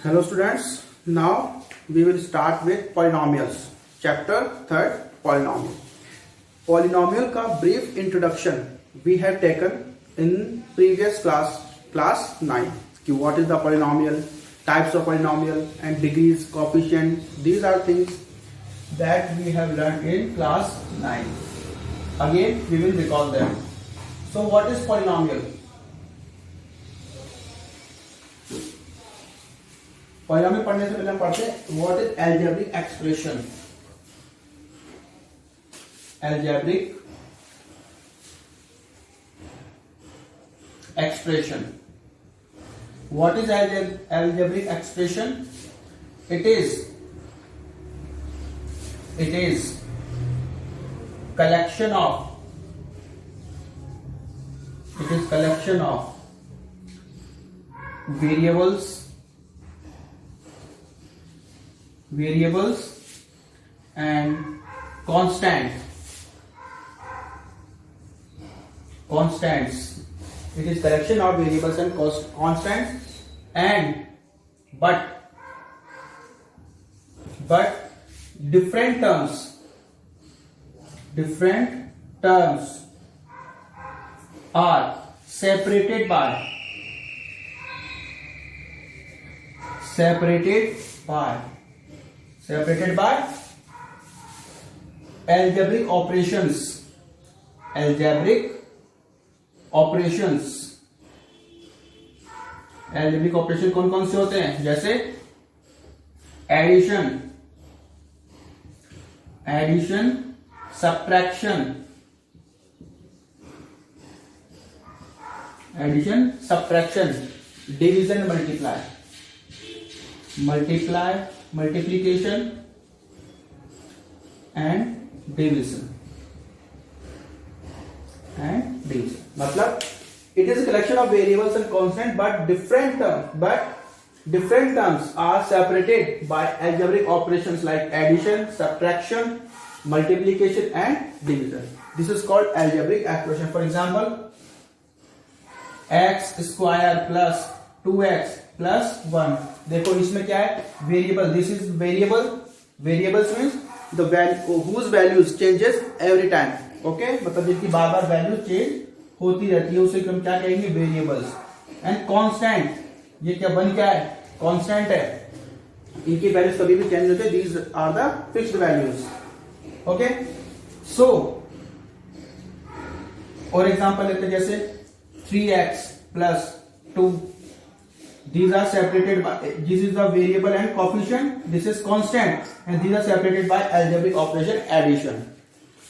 Hello students, now we will start with polynomials. Chapter 3rd, polynomial. Polynomial का brief introduction we have taken in previous class 9. What is the polynomial, types of polynomial and degrees, coefficient. These are things that we have learned in class 9. Again we will recall them. So what is polynomial? Polynomial पढ़ने से पहले हम पढ़ते हैं what is algebraic expression. Algebraic expression. What is algebraic expression? It is collection of variables and constants. It is collection of variables and constants, and but different terms are separated by algebraic operations. Algebraic operation कौन कौन से होते हैं? जैसे addition, subtraction, division, multiplication and division. मतलब it is a collection of variables and constants, but different terms are separated by algebraic operations like addition, subtraction, multiplication and division. This is called algebraic expression. For example, x square plus 2x plus 1. देखो इसमें क्या है? Variable. This is variable. Variables means the value whose values changes every time. Okay, मतलब जिनकी बार बार value change होती रहती है उसे हम क्या कहेंगे? वेरिएबल्स. एंड कांस्टेंट, ये क्या बन क्या है? कांस्टेंट है. इनकी वैल्यूज कभी भी चेंज होते. These are the fixed values. Okay, so और एग्जांपल लेते हैं जैसे 3x plus 2. These are separated by, this is the variable and coefficient, this is constant, and these are separated by algebraic operation addition.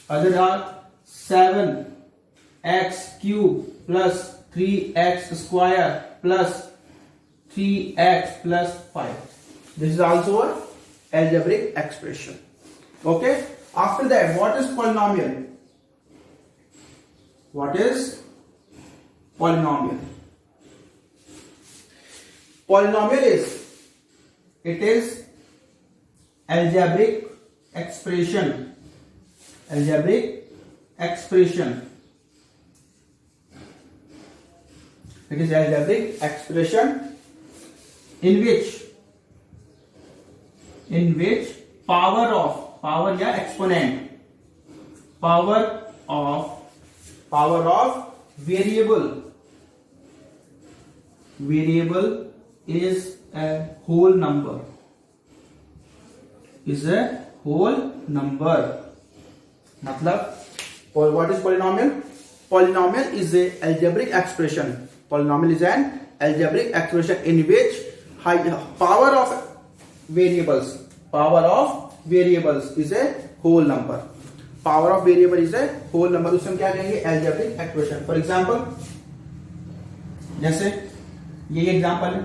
Other are 7x cube plus 3x square plus 3x plus 5. This is also a algebraic expression. Okay, after that, what is polynomial? What is polynomial? Polynomial is algebraic expression. It is algebraic expression in which power या exponent, power of variable is a whole number. मतलब what is polynomial? Polynomial is a algebraic expression. Polynomial is an algebraic expression in which power of variables is a whole number. Power of variable is a whole number. उसे हम क्या कहेंगे? algebraic expression. For example, जैसे ये example है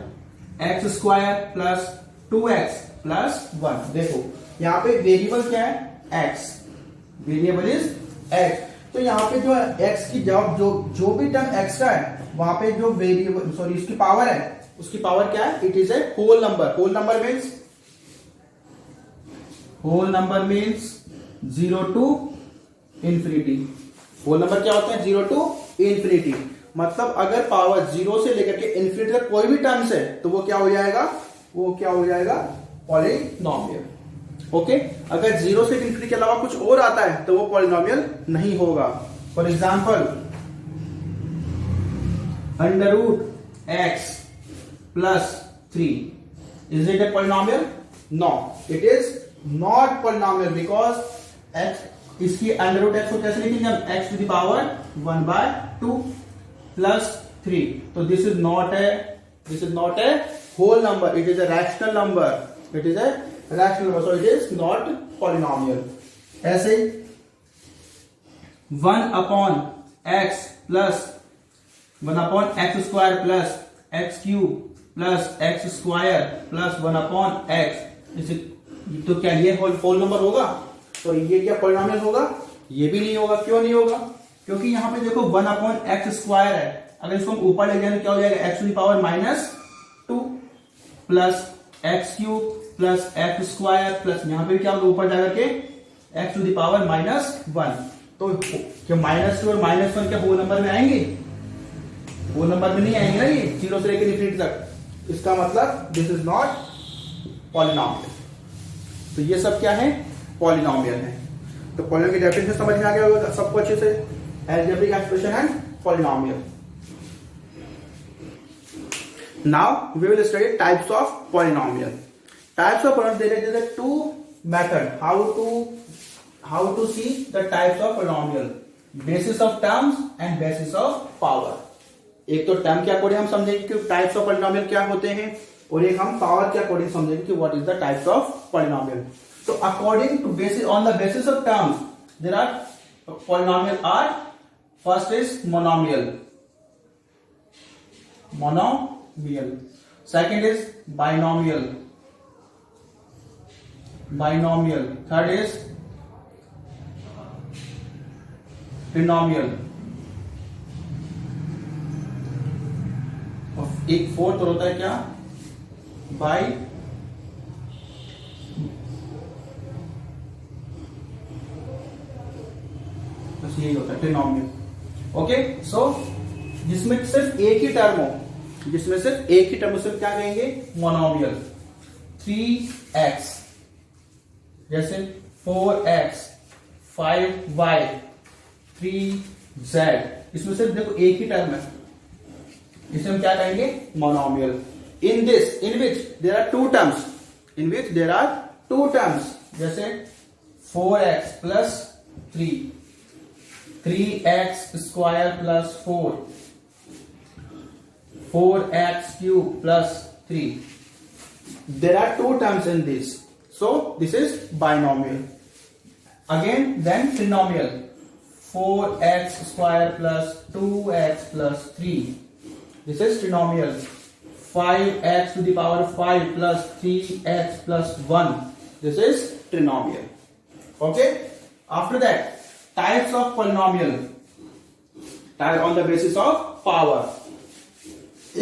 x square plus 2x plus 1. देखो यहाँ पे वेरिएबल क्या है? x. Variable is x. तो यहाँ पे जो x की जो भी टर्म x का है वहां पे जो वेरिएबल इसकी पावर है, उसकी पावर क्या है? It is a whole number. Whole number means 0 to infinity. Whole number क्या होता है? 0 to इंफिनिटी. मतलब अगर पावर 0 से लेकर के इंफिनिटी तक कोई भी टर्म्स है तो वो क्या हो जाएगा? वो क्या हो जाएगा, पॉलिनॉमियल। ओके, अगर 0 से इन्फिनिटी के अलावा कुछ और आता है तो वो पॉलिनॉमियल नहीं होगा। For example √x + 3, is it a polynomial? No, it is not polynomial because x, इसकी √x को कैसे लिखेंगे हम, x⁴ 1/2 + 3, तो this is not a whole number, it is a rational number, it is a rational number, so it is not polynomial। ऐसे 1/x + 1/x² + x³ + x² + 1/x, तो क्या ये होल नंबर होगा? तो ये क्या पॉलिनॉमियल होगा? ये भी नहीं होगा। क्यों नहीं होगा? क्योंकि यहां पे देखो 1/x² है, अगर इसको हम ऊपर ले जाए तो क्या हो जाएगा, x⁻² + x³ + x² प्लस यहां पे क्या होगा, ऊपर जाकर के x⁻⁻1, तो क्या -2 और -1 क्या होल नंबर में आएंगे? होल नंबर में नहीं आएंगे ना, ये 0 से लेकर इन्फिनिटी तक। इसका मतलब दिस इज नॉट पॉलिनॉमियल। तो ये सब क्या है, पॉलिनॉमियल है। तो पॉलिनॉमियल की डेफिनेशन समझ में आ गया होगा सबको अच्छे से, algebraic expression and polynomial. Now we will study types of polynomial. Types of polynomial, there is two method how to see the types of polynomial, basis of terms and basis of power. एक तो term के according हम समझेंगे कि types of polynomial क्या होते हैं, और एक हम पावर के अकॉर्डिंग समझेंगे कि what is the types of polynomial. तो according to basis, on the basis of terms, there are polynomial are, first is monomial, second is binomial, third is trinomial, और एक फोर्थ होता है क्या, बाई बस यही होता है ट्रिनॉमियल। ओके, सो जिसमें सिर्फ एक ही टर्म हो, उसमें क्या कहेंगे, मोनोमियल। 3x जैसे 4x, 5y, 3z, इसमें सिर्फ देखो एक ही टर्म है, इसे हम क्या कहेंगे, monomial. In which there are two terms, जैसे 4x + 3, 3x² + 4, 4x³ + 3, there are two terms in this, so this is binomial. Again, then trinomial, 4x² + 2x + 3, this is trinomial. 5x⁵ + 3x + 1, this is trinomial. Okay, after that, types of polynomial on the basis of power.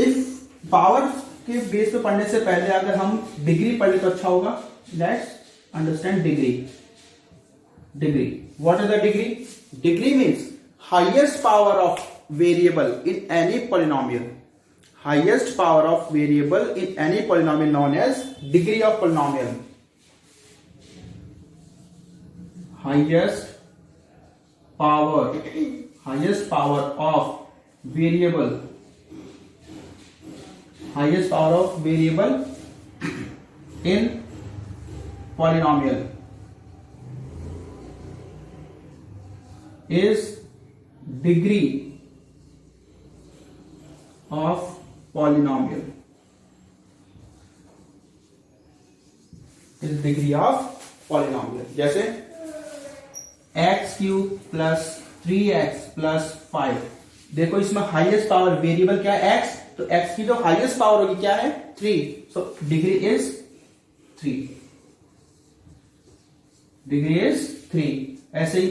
If power के base पे पढ़ने से पहले अगर हम degree पढ़े तो अच्छा होगा। Let's understand degree. What is the degree? Degree means highest power of variable in any polynomial, highest power of variable in any polynomial known as degree of polynomial. Highest power of variable, highest power of variable in polynomial is degree of polynomial, जैसे x³ + 3x + 5, देखो इसमें highest power variable क्या है, x, तो x की जो highest power होगी क्या है, 3, सो डिग्री इज 3। ऐसे ही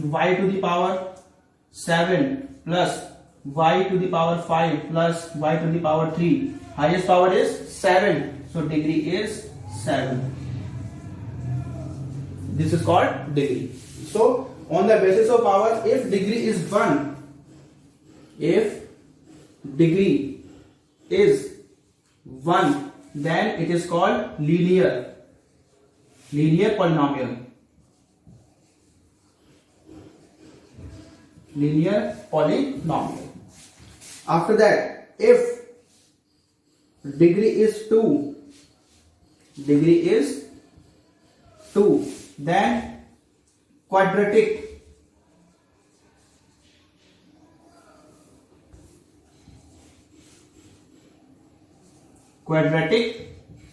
y⁴ 7 + y⁵ + y⁵, highest power is 7, so degree is 7। This is called degree. So on the basis of power, if degree is 1, if degree is 1, then it is called linear polynomial. Linear polynomial. After that, if degree is 2, then quadratic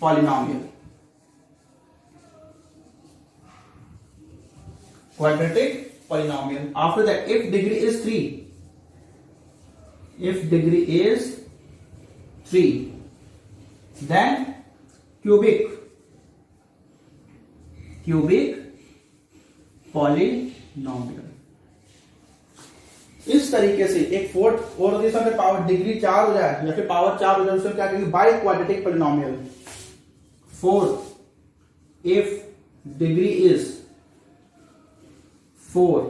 polynomial. Quadratic polynomial. After that, if degree is 3, then cubic polynomial. इस तरीके से एक fourth और अगर power degree 4 हो जाए या फिर पावर 4 हो जाए, उसको क्या कहेंगे? By quadratic polynomial. Fourth, if degree is 4,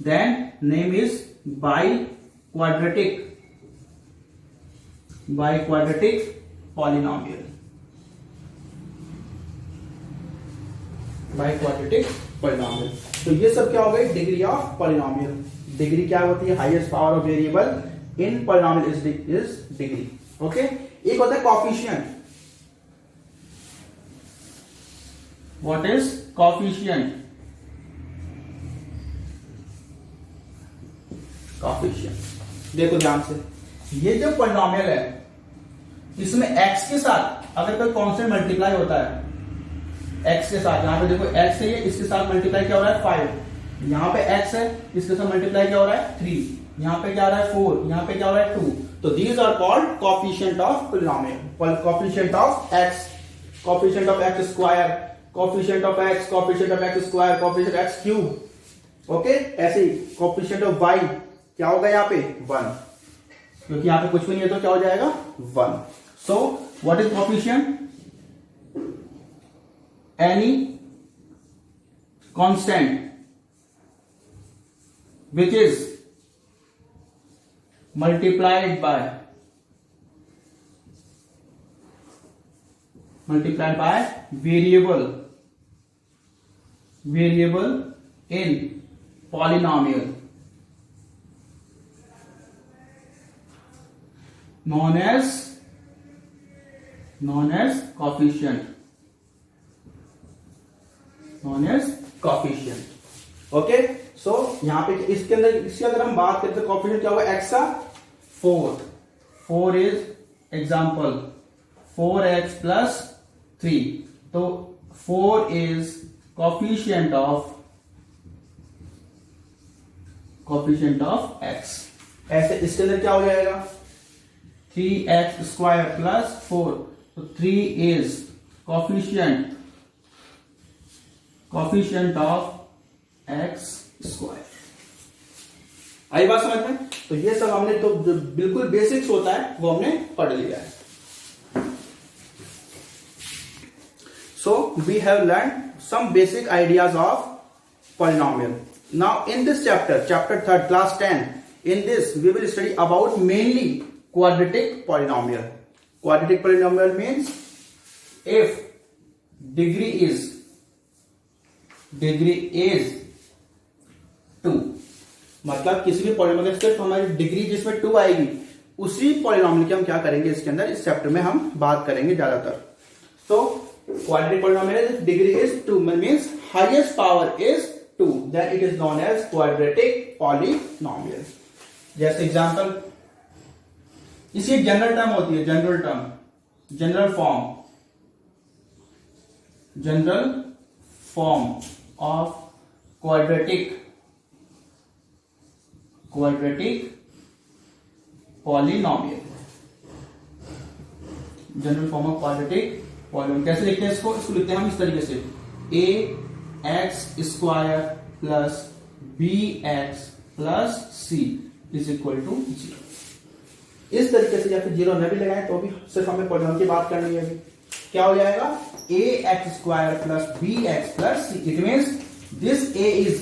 then name is biquadratic polynomial. Biquadratic polynomial. तो ये सब क्या हो गई? Degree of polynomial. डिग्री क्या होती है? Highest power of variable in polynomial is degree. Okay. एक होता है coefficient. What is coefficient? Coefficient देखो ध्यान से, ये जो पॉलिनोमियल है इसमें x के साथ अगर कोई कांस्टेंट मल्टीप्लाई होता है x के साथ, यहां पे देखो x है, ये इसके साथ मल्टीप्लाई क्या हो रहा है? 5. यहां पे x है, इसके साथ मल्टीप्लाई क्या हो रहा है? 3. यहां पे क्या हो रहा है? 4. यहां पे क्या हो रहा है? 2. तो these are called coefficient of polynomial. Coefficient of x, coefficient of x square, coefficient of x, coefficient of x square, coefficient x cube. Okay. ऐसे ही कोएफिशिएंट ऑफ y क्या होगा यहाँ पे? 1, क्योंकि यहाँ पे कुछ भी नहीं है तो क्या हो जाएगा? 1. So what is coefficient? Any constant which is multiplied by variable in polynomial known as coefficient. Okay. So यहां पे इसके अंदर इसकी अगर हम बात करें तो कोएफिशिएंट क्या होगा? x का 4 इज एग्जांपल 4x प्लस 3. तो 4 इज कोएफिशिएंट ऑफ x. ऐसे इसके अंदर क्या हो जाएगा? 3x square plus 4. तो 3 is coefficient of x square. आई बात समझ में? तो ये सब हमने तो जो बिल्कुल बेसिक्स होता है वो हमने पढ़ लिया है. So we have learn some basic ideas of polynomial. Now in this chapter 3rd class 10, in this we will study about mainly quadratic polynomial. Quadratic polynomial means if degree is 2, मतलब किसी भी पॉलिनोमियल सिर्फ हमारी degree जिसमें 2 आएगी उसी polynomial की हम क्या करेंगे इसके अंदर इस चैप्टर में हम बात करेंगे ज्यादातर. तो quadratic polynomial degree is 2 means highest power is 2, then it is known as quadratic polynomial. जैसे एग्जांपल, इसी जनरल टर्म होती है, general form of quadratic polynomial. General form of quadratic polynomial कैसे लिखते हैं इसको लिखते हैं हम इस तरीके से ax square plus bx plus c is equal to 0. इस तरीके से या फिर 0 न भी लगाएं तो भी सिर्फ हमें पॉलिनोमियल की बात करनी है. क्या हो जाएगा? ax square plus bx plus c. It means this a is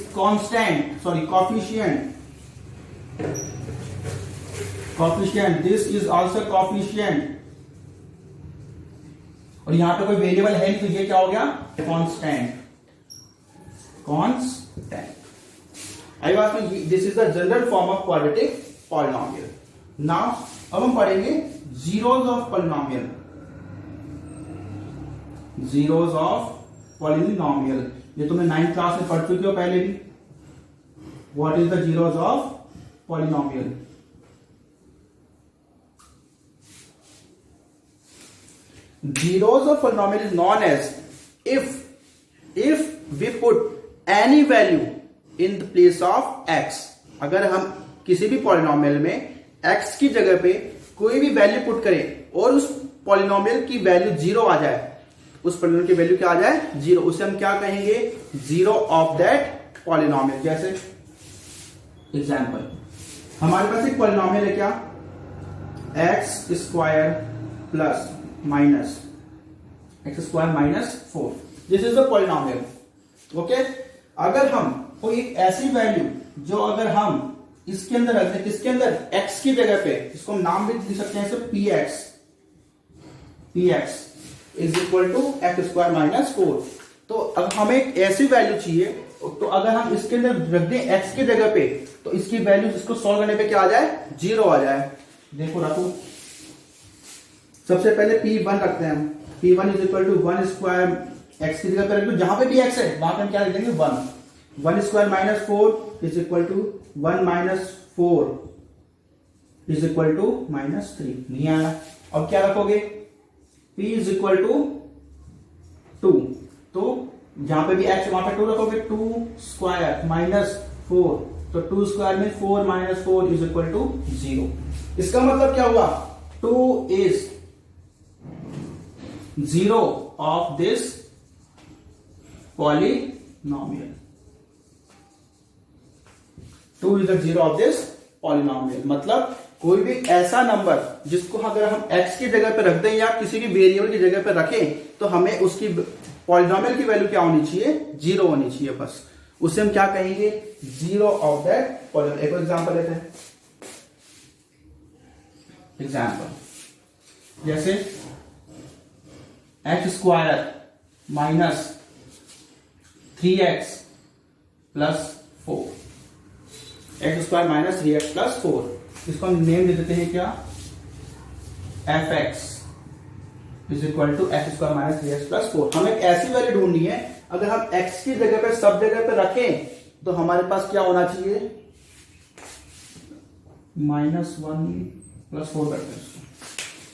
coefficient, this is also coefficient, और यहां पे कोई वेरिएबल है तो ये क्या हो गया, constant, constant. I was this is the general form of quadratic polynomial. Now अब हम पढ़ेंगे zeros of polynomial, zeros of polynomial. ये तुमने 9th क्लास में पढ़ चुके हो पहले भी। What is the zeros of polynomial? Zeros of polynomial is known as if we put any value in the place of x। अगर हम किसी भी पॉलिनोमियल में x की जगह पे कोई भी वैल्यू पुट करें और उस पॉलिनोमियल की वैल्यू जीरो आ जाए, उस पॉलिनोमियल की वैल्यू क्या आ जाए, जीरो, उसे हम क्या कहेंगे, जीरो ऑफ दैट पॉलिनोमियल। जैसे एग्जांपल, हमारे पास एक पॉलिनोमियल है क्या, x square plus minus x square minus 4, this is the polynomial. Okay, अगर हम कोई एक ऐसी वैल्यू जो अगर हम इसके अंदर रख दें, किसके अंदर, x की जगह पे, इसको हम नाम भी लिख सकते हैं px is equal to x square minus 4। तो अब हमें एक ऐसी वैल्यू चाहिए, तो अगर हम इसके अंदर रख दें x की जगह पे, तो इसकी वैल्यू इसको सॉल्व करने पे क्या आ जाए, जीरो आ जाए। देखो रखो, सबसे पहले p1 रखते हैं हम, p1 is equal to 1 square x की जगह पे रख दो, जहां पे भी x है वहां पे हम क्या लिख देंगे, 1 square minus 4 is equal to 1 minus 4 is equal to minus 3, नहीं आया। अब क्या रखोगे, p इज इक्वल टू 2, तो जहां पे भी x वहां पे 2 रखोगे, 2 स्क्वायर माइनस 4, तो 2 स्क्वायर में 4 माइनस 4 इज इक्वल टू 0। इसका मतलब क्या हुआ, 2 is zero of this polynomial, 2 is the zero of this polynomial. मतलब कोई भी ऐसा नंबर जिसको अगर हम x की जगह पे रख दें या किसी भी वेरिएबल की जगह पे रखें, तो हमें उसकी पॉलिनोमियल की वैल्यू क्या होनी चाहिए, जीरो होनी चाहिए बस। उसे हम क्या कहेंगे, जीरो ऑफ दैट पॉलिनोमियल। एक एग्जांपल लेते हैं, एग्जांपल जैसे x square minus 3x plus 4, x square minus 3x plus 4, इसको हम नेम दे देते हैं क्या, fx is equal to x square minus 3x plus 4। हमें एक ऐसी वैल्यू ढूंढनी है, अगर हम x की जगह पे सब जगह पे रखें तो हमारे पास क्या होना चाहिए, -1 प्लस 4 करते हैं।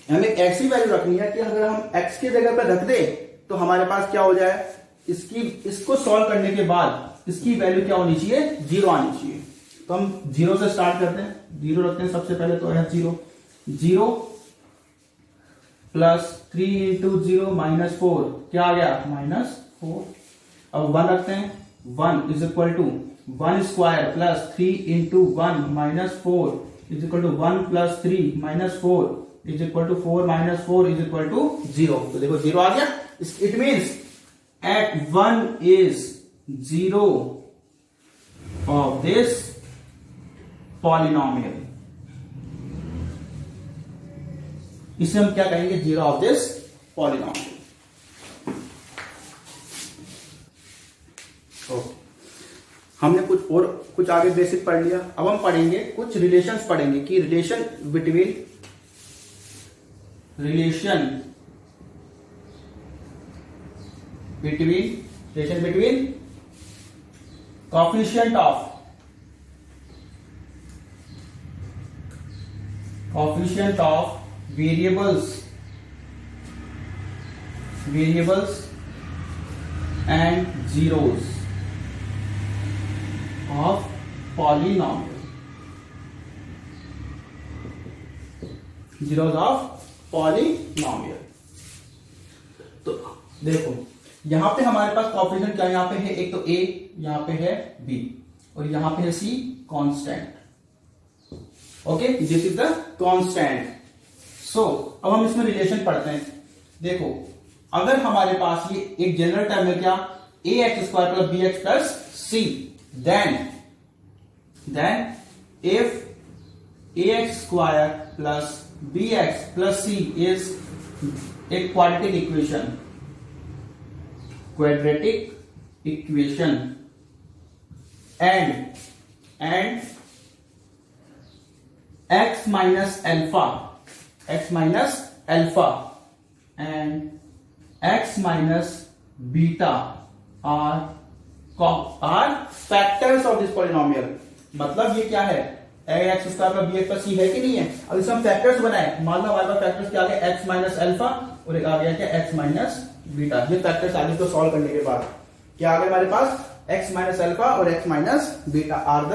हमें एक ऐसी वैल्यू रखनी है कि अगर हम x की जगह पे रख दें तो हमारे पास क्या हो जाए, इसको सॉल्व करने के बाद इसकी वैल्यू क्या होनी चाहिए, जीरो आनी चाहिए। तो हम जीरो से स्टार्ट करते हैं, जीरो रखते हैं सबसे पहले, तो है जीरो प्लस 3 इंटू 0 माइनस 4, क्या आ गया, -4। अब 1 रखते हैं, 1 is equal to 1 square plus 3 into 1 minus 4 is equal to 1 plus 3 minus 4 is equal to 4 minus 4 is equal to 0। तो देखो जीरो आ गया। It means at 1 is zero of this polynomial. इसे हम क्या कहेंगे, जीरो ऑफ दिस पॉलिनोमियल। हमने कुछ आगे बेसिक पढ़ लिया। अब हम पढ़ेंगे कुछ रिलेशंस पढ़ेंगे कि relation between coefficient of variables and zeros of polynomial, zeros of polynomial। तो देखो यहां पे हमारे पास कोएफिशिएंट क्या, यहां पे है एक तो a, यहां पे है b और यहां पे है c constant. Okay, this is the constant. So अब हम इसमें रिलेशन पढ़ते हैं। देखो अगर हमारे पास ये एक जनरल टर्म है क्या, ax square plus bx plus c, then if ax square plus bx plus c is a quadratic equation and x minus alpha and x minus beta are factors of this polynomial। मतलब ये क्या है, x square का B x plus सी है कि नहीं है। अब इसे हम फैक्टर्स बनाए, मान लो हमारे पास फैक्टर्स क्या आ गया, एक्स माइनस अल्फा और एक आ गया क्या एक्स माइनस बीटा। ये फैक्टर्स आगे को सॉल्व करने के बाद क्या आ गया हमारे पास, एक्स माइनस अल्फा और x minus beta are the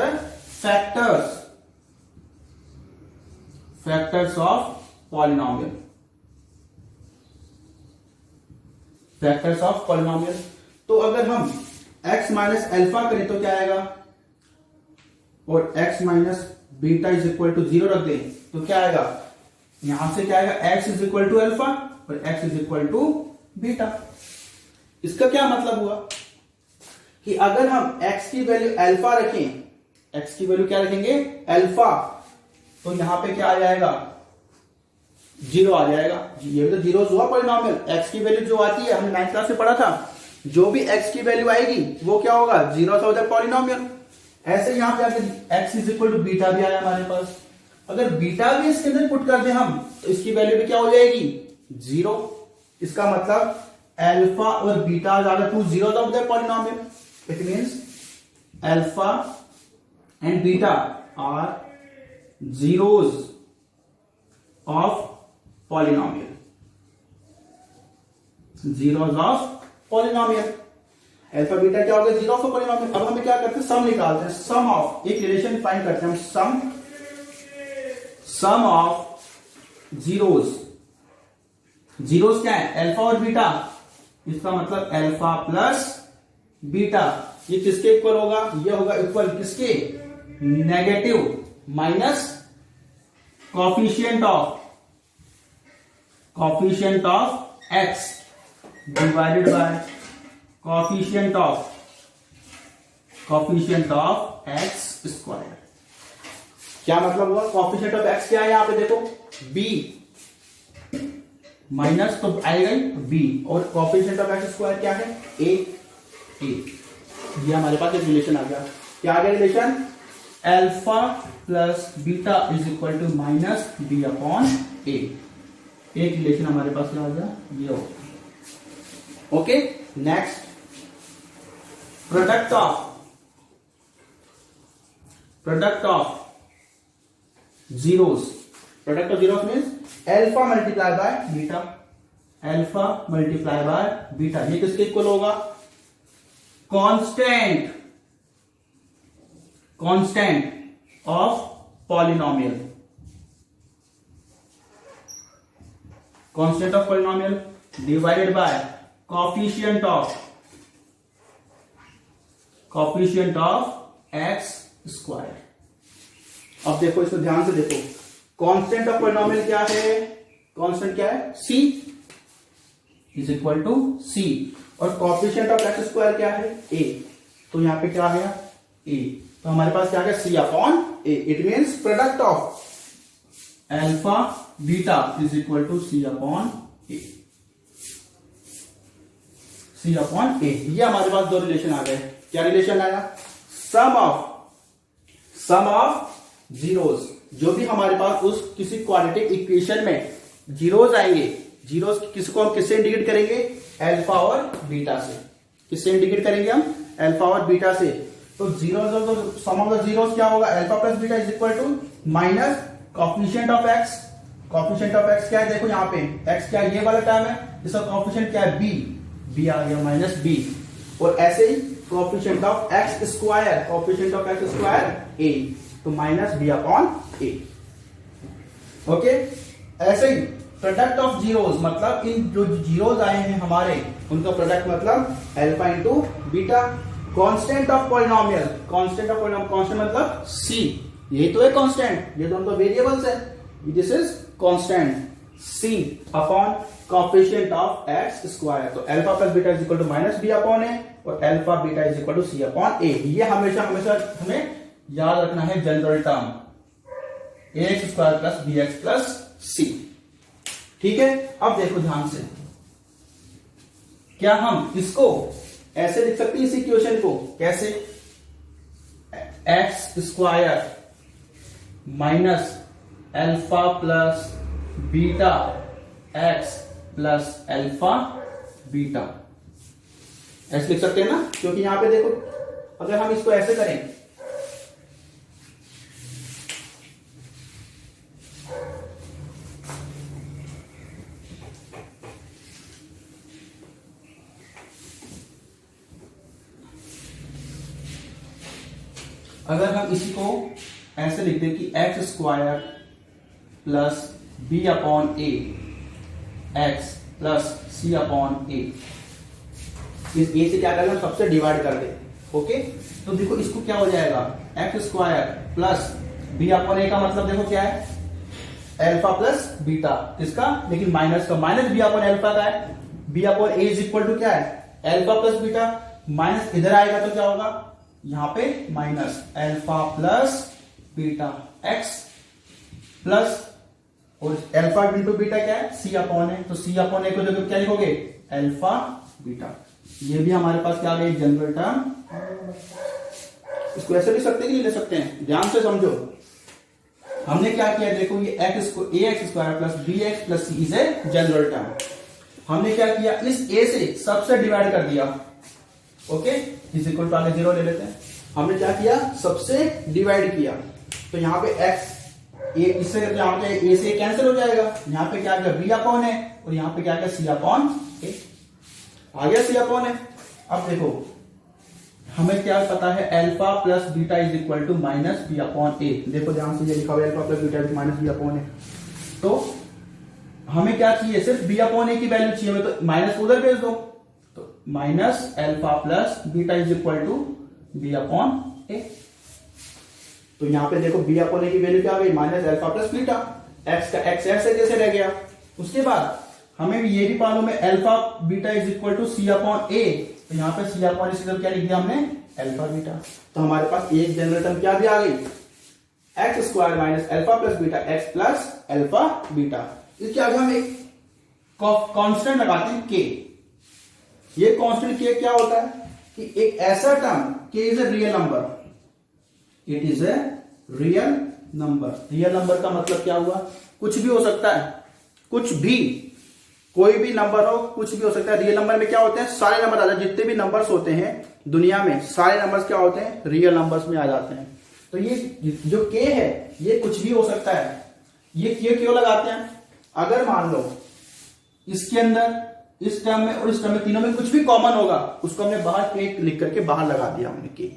factors of polynomial. तो अगर हम x माइनस अल्फा करें तो क्या आएगा, और x minus beta is equal to 0 रख दें तो क्या आएगा, यहां से क्या आएगा, x is equal to alpha और x is equal to beta. इसका क्या मतलब हुआ कि अगर हम x की वैल्यू अल्फा रखें, x की वैल्यू क्या रखेंगे अल्फा, तो यहां पे क्या आ जाएगा, 0 आ जाएगा। ये तो जीरो हुआ पॉलिनोमियल। x की वैल्यू जो आती है, हमने 9th क्लास में पढ़ा था, जो भी x की वैल्यू आएगी वो क्या होगा, 0 हो जाए पॉलिनोमियल। ऐसे यहां पे आगे x is equal to beta भी आया हमारे पास, अगर बीटा भी इसके अंदर पुट कर दे हम तो इसकी वैल्यू भी क्या हो जाएगी 0। इसका मतलब अल्फा और बीटा ज्यादा two 0 of the polynomial. It means alpha and beta are zeros of polynomial, zeros of polynomial। Alpha beta क्या हो गया, जीरो ऑफ पॉलिनोमियल। अब हमें क्या करते हैं, सम निकालते हैं, सम ऑफ, एक रिलेशन फाइंड करते हैं हम, सम ऑफ जीरोस क्या है, अल्फा और बीटा। इसका मतलब अल्फा प्लस बीटा, ये किसके इक्वल होगा, ये होगा इक्वल किसके, negative minus coefficient of x divided by coefficient of x square. क्या मतलब हुआ, कोफिशिएंट ऑफ x क्या है, यहां पे देखो b माइनस तो आएगा ही b, और कोफिशिएंट ऑफ x स्क्वायर क्या है a। ये हमारे पास एक रिलेशन आ गया। क्या आ गया relation, alpha plus beta is equal to minus b upon a. एक रिलेशन हमारे पास क्या आ गया, ये हो गया। Okay, next product of zeros. Product of zeros means alpha multiply by beta. ये किसके इक्वल होगा, constant of polynomial. Constant of polynomial divided by coefficient of x square. अब देखो, इसको ध्यान से देखो, कांस्टेंट ऑफ पॉलिनोमियल क्या है, कांस्टेंट क्या है c is equal to c, और कोफिशिएंट ऑफ एक्स स्क्वायर क्या है a। तो यहां पे क्या है a, तो हमारे पास क्या है c upon a। It means product of alpha beta is equal to c upon a। ये हमारे पास दो रिलेशन आ गए। क्या रिलेशन आया, सम ऑफ जीरोस। जो भी हमारे पास उस किसी क्वाड्रेटिक इक्वेशन में जीरोस आएंगे, जीरोस किसको हम किससे इंडिकेट करेंगे, अल्फा और बीटा से। किससे इंडिकेट करेंगे हम, अल्फा और बीटा से। तो zeros, sum of the zeros क्या होगा, alpha plus beta is equal to minus coefficient of x. Coefficient of x क्या है, देखो यहाँ पे एक्स क्या है, ये वाला टर्म है, इसका कोफिशिएंट क्या है बी आ गया माइनस बी। और ऐसे ही coefficient of x square a, तो minus b upon a. Okay, ऐसे ही प्रोडक्ट ऑफ जीरोस, मतलब इन जो जीरोस आए हैं हमारे, उनका प्रोडक्ट मतलब alpha into beta. Constant of polynomial, constant मतलब c, ये तो है कांस्टेंट, ये दोनों तो वेरिएबल्स है, this is constant c upon coefficient of x square. तो alpha plus beta is equal to minus b upon a, और alpha beta is equal to c upon a. ये हमेशा हमें याद रखना है general term. ax square plus bx plus c। ठीक है, अब देखो ध्यान से, क्या हम इसको ऐसे लिख सकते हैं इस इक्वेशन को? कैसे? X square minus alpha plus beta x plus alpha beta, ऐसे लिख सकते हैं ना? क्योंकि यहां पे देखो, अगर हम इसको ऐसे करें, अगर हम इसी को ऐसे लिखते हैं कि x square plus b upon a x plus c upon a, इस ए से क्या करेंगे, सबसे डिवाइड कर दे। ओके, तो देखो इसको क्या हो जाएगा, x square plus b upon a का मतलब देखो क्या है, अल्फा प्लस बीटा, किसका? लेकिन माइनस का, माइनस बी अपॉन अल्फा का है। B upon a is equal to क्या है, अल्फा प्लस बीटा, माइनस इधर आएगा तो क्या होगा, यहां पे minus alpha plus beta x plus, और अल्फा इंटू बीटा क्या है, सी अपॉन ए, तो सी अपॉन ए को देखो क्या लिखोगे, अल्फा बीटा। ये भी हमारे पास क्या आ गई, जनरल टर्म। इसको ऐसे भी सकते हैं कि ले सकते हैं, ध्यान से समझो। हमने क्या किया, देखो ये एक्स को a x square plus b x plus c is a general term. हमने क्या किया, इस ए से सबसे डिवाइड कर दिया। ओके, इज इक्वल टू आगे जीरो ले लेते हैं। हमने क्या किया, सबसे डिवाइड किया, तो यहाँ पे एक्स ए, इससे यहाँ पे ए से कैंसिल हो जाएगा, यहाँ पे क्या गया, बी अपॉन है, और यहाँ पे क्या गया, सी अपॉन ए, आ गया सी अपॉन है। अब देखो हमें क्या पता है, alpha plus beta is equal to minus b upon a. देखो ध्यान से, ये लिखा हुआ है alpha plus beta minus b upon a. तो हमें क्या चाहिए, सिर्फ बी अपॉन ए की वैल्यू चाहिए, हमें तो माइनस उधर भेज दो, तो minus alpha plus beta is equal to b upon a. तो यहां पे देखो बी अपॉन ए की वैल्यू क्या आ गई, minus alpha plus beta, x का एक्स ऐसे कैसे रह गया। उसके बाद हमें ये भी मालूम है alpha beta is equal to c upon a, तो यहां पे सी अपॉन ए क्या लिख दिया हमने, अल्फा बीटा। तो हमारे पास एक जनरल टर्म क्या भी आ गई, x square minus alpha plus beta x plus alpha beta. इसके आगे हम एक कांस्टेंट लगाते हैं के। ये कांस्टेंट के क्या होता है कि एक ऐसा टर्म, के is a real number, it is a real number. Real number का मतलब क्या हुआ, कुछ भी हो सकता है, कुछ भी, कोई भी नंबर हो, कुछ भी हो सकता है। रियल नंबर में क्या होते हैं, सारे नंबर आ जाते हैं, जितने भी नंबर्स होते हैं दुनिया में, सारे नंबर्स क्या होते हैं, रियल नंबर्स में आ जाते हैं। तो ये जो के है, ये कुछ भी हो सकता है। ये के क्यों लगाते हैं, अगर मान लो इसके अंदर, इस टर्म में और इस टर्म में, तीनों में कुछ भी कॉमन होगा, उसको हमने बाहर के लिख करके बाहर लगा दिया हमने के।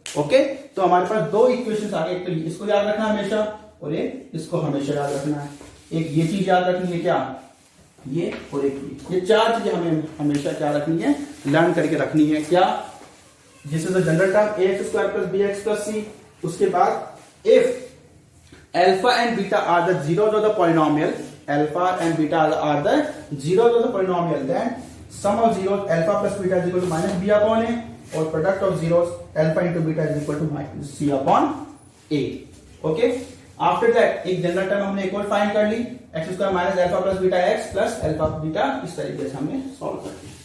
ओके, तो हमारे पास दो इक्वेशंस आ गए, एक तो इसको याद रखना हमेशा, और एक इसको हमेशा याद रखना है। एक ये चीज याद रखनी है, क्या, ये, और एक ये चार चीजें हमें हमेशा क्या रखनी है, लर्न करके रखनी है। क्या, this is the general term a x square plus b x plus c. उसके बाद if alpha and beta are the zeros of the polynomial, alpha and beta are the zeros of the polynomial, then sum of zeros alpha plus beta is equal to minus b upon a, और product of zeros alpha into beta is equal to minus c upon a. Okay, after that एक general term हमने एक और find कर ली, x square minus alpha plus beta x plus alpha beta. इस तरीके से हमने सॉल्व कर दिया।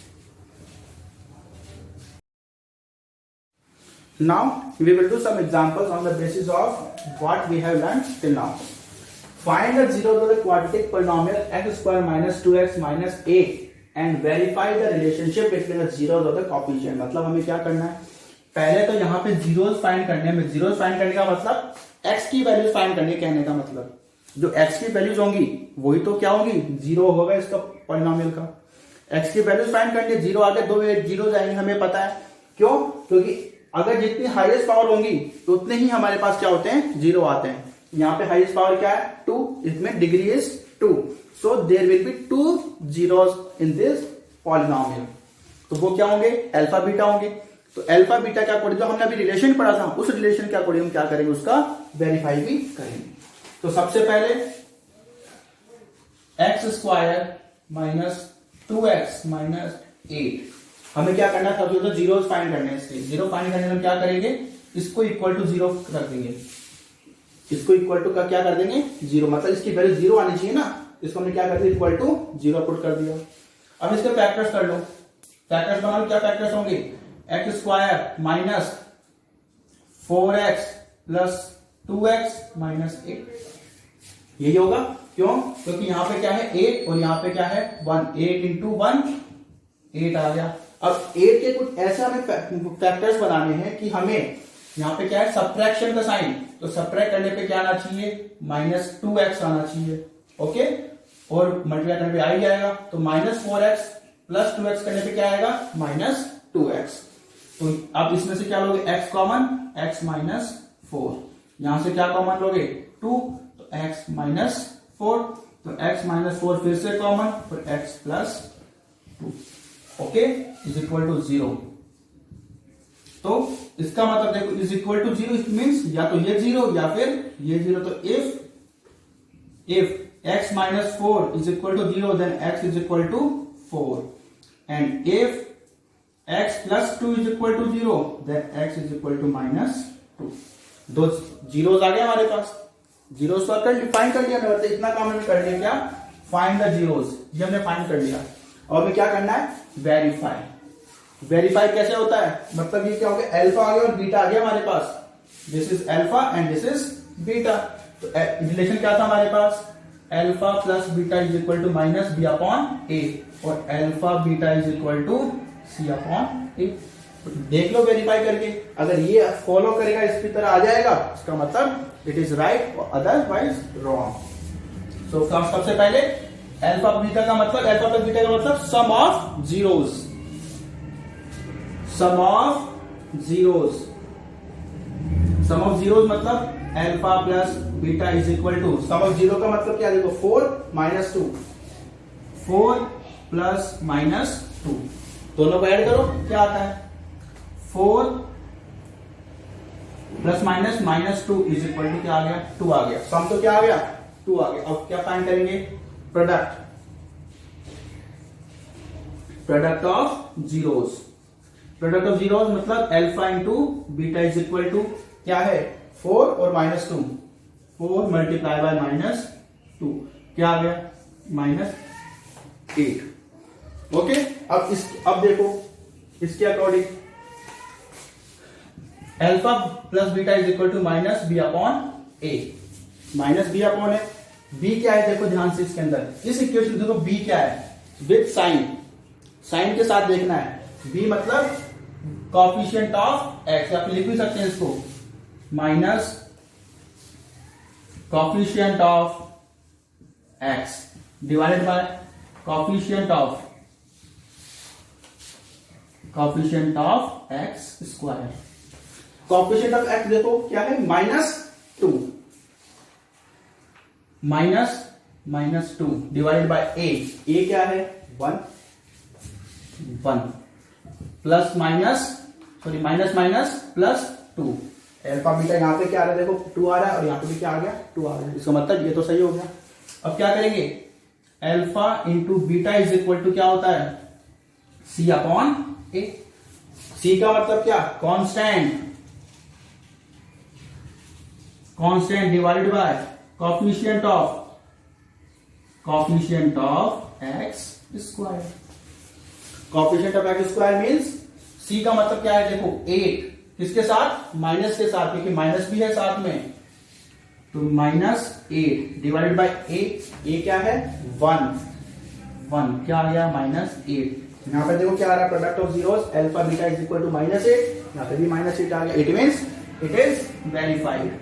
Now we will do some examples on the basis of what we have learned till now. Find the zeros of the quadratic polynomial x square minus 2x minus 8 and verify the relationship between the zeros of the coefficient। मतलब हमें क्या करना है, पहले तो यहाँ पे zeros find करने में, जीरोस फाइंड करने का मतलब x की वैल्यूज फाइंड करने, कहने का मतलब जो x की वैल्यूज होंगी वही तो क्या होगी, जीरो होगा इसका पॉलिनोमियल का। x की वैल्यूज फाइंड करनी है, जीरो आगे दो जीरो जाएंगे, हमें पता है क्यों, क्योंकि अगर जितनी हाईएस्ट पावर होंगी तो उतने ही हमारे पास क्या होते हैं, जीरो आते हैं। यहाँ पे हाईएस्ट पावर क्या है, 2, इसमें degree is 2, so there will be 2 zeros in this polynomial. तो वो क्या होंगे, अल्फा बीटा होंगे। तो अल्फा बीटा के अकॉर्डिंग जो हमने अभी रिलेशन पढ़ा था, उस रिलेशन के अकॉर्डिंग हम क्या करेंगे, उसका वेरीफाई भी करेंगे। तो सबसे पहले x square minus 2x minus 8, हमें क्या करना है, सबसे तो जीरो फाइंड करने हैं। इसके जीरो फाइंड करने में क्या करेंगे, इसको इक्वल टू जीरो रख देंगे। इसको इक्वल टू का क्या कर देंगे 0, मतलब इसकी वैल्यू 0 आनी चाहिए ना, इसको हमने क्या कर दिया इक्वल टू 0 पुट कर दिया। अब इसके फैक्टर्स कर लो, फैक्टर्स बना लो, क्या फैक्टर्स होंगे x square minus 4x plus 2x minus 8, यही होगा। क्यों? क्योंकि यहां पे क्या है 8 और यहां पे क्या है 1, 8 इंटू 1 8 आ गया। अब 8 के कुछ ऐसे हमें फैक्टर्स बनाने हैं कि हमें यहाँ पे क्या है सब्ट्रैक्शन का साइन, तो सब्ट्रैक्ट करने पे क्या आना चाहिए माइनस 2x आना चाहिए, ओके, और मल्टीप्लाई करने पे आ ही जाएगा, तो माइनस 4x प्लस 2x करने पे क्या आएगा माइनस 2x। तो अब इसमें से क्या लोगे x कॉमन, x माइनस 4, यहां से क्या कॉमन लोगे 2, तो x माइनस 4, तो x माइनस 4 फिर से कॉमन, फिर x plus 2, okay, is equal to 0। तो इसका मतलब देखो इज इक्वल टू 0 मीन्स या तो ये 0 या फिर ये 0, तो if x minus 4 is equal to 0 then x is equal to 4, and if x plus 2 is equal to 0 then x is equal to minus 2। दो जीरोस आ गए हमारे पास, जीरोस तो कर फाइंड कर लिया ना, मतलब इतना काम हमें कर लिया क्या फाइंड द जीरोस, ये हमने फाइंड कर लिया। और हमें क्या करना है वेरीफाई। वेरीफाई कैसे होता है, मतलब ये क्या हो गया अल्फा आ गया और बीटा आ गया हमारे पास, this is alpha and this is beta. तो रिलेशन क्या था हमारे पास alpha plus beta is equal to minus b upon a, और alpha beta is equal to c upon a. देख लो वेरीफाई करके, अगर ये फॉलो करेगा इसकी तरह आ जाएगा, इसका मतलब इट इज राइट और अदरवाइज रॉन्ग। सो सबसे पहले अल्फा बीटा का मतलब, अल्फा प्लस बीटा का मतलब sum of zeros, sum of zeros, sum of zeros मतलब alpha plus beta is equal to, sum of zero का मतलब क्या देखो 4 माइनस 2, 4 प्लस माइनस 2, दोनों को ऐड करो क्या आता है 4 plus minus minus 2 is equal to क्या आ गया 2 आ गया, सम तो क्या आ गया 2 आ गया। अब क्या फाइंड करेंगे product, product of zeros, product of zeros मतलब alpha into beta is equal to क्या है 4 और माइनस 2, 4 मल्टीप्लाई बाय माइनस 2 क्या आ गया माइनस 8, ओके। अब देखो इसके according alpha plus beta is equal to minus b upon a, minus b upon a, b क्या है देखो ध्यान से इसके अंदर, इस इक्वेशन देखो बी क्या है विद साइन, साइन के साथ देखना है, बी मतलब कॉफिशिएंट ऑफ एक्स, आप लिख भी सकते हैं इसको minus coefficient of x divided by coefficient of x square. Coefficient of x देखो क्या है -2, -2 डिवाइडेड बाय ए क्या है 1 plus minus sorry minus minus plus 2, alpha beta यहां पे क्या आ रहा है देखो 2 आ रहा है और यहां पे भी क्या आ गया 2 आ रहा है, इसका मतलब ये तो सही हो गया। अब क्या करेंगे alpha into beta is equal to क्या होता है सी अपॉन ए, सी का मतलब क्या constant divided by coefficient of x square, coefficient of x square means C का मतलब क्या है देखो 8 किसके साथ माइनस के साथ, क्योंकि माइनस भी है साथ में, तो -8 डिवाइडेड बाय ए क्या है 1 क्या आ गया -8। यहां पर देखो क्या आ रहा है product of zeros alpha beta is equal to -8, यहां पे भी -8 आ गया, it means it is verified,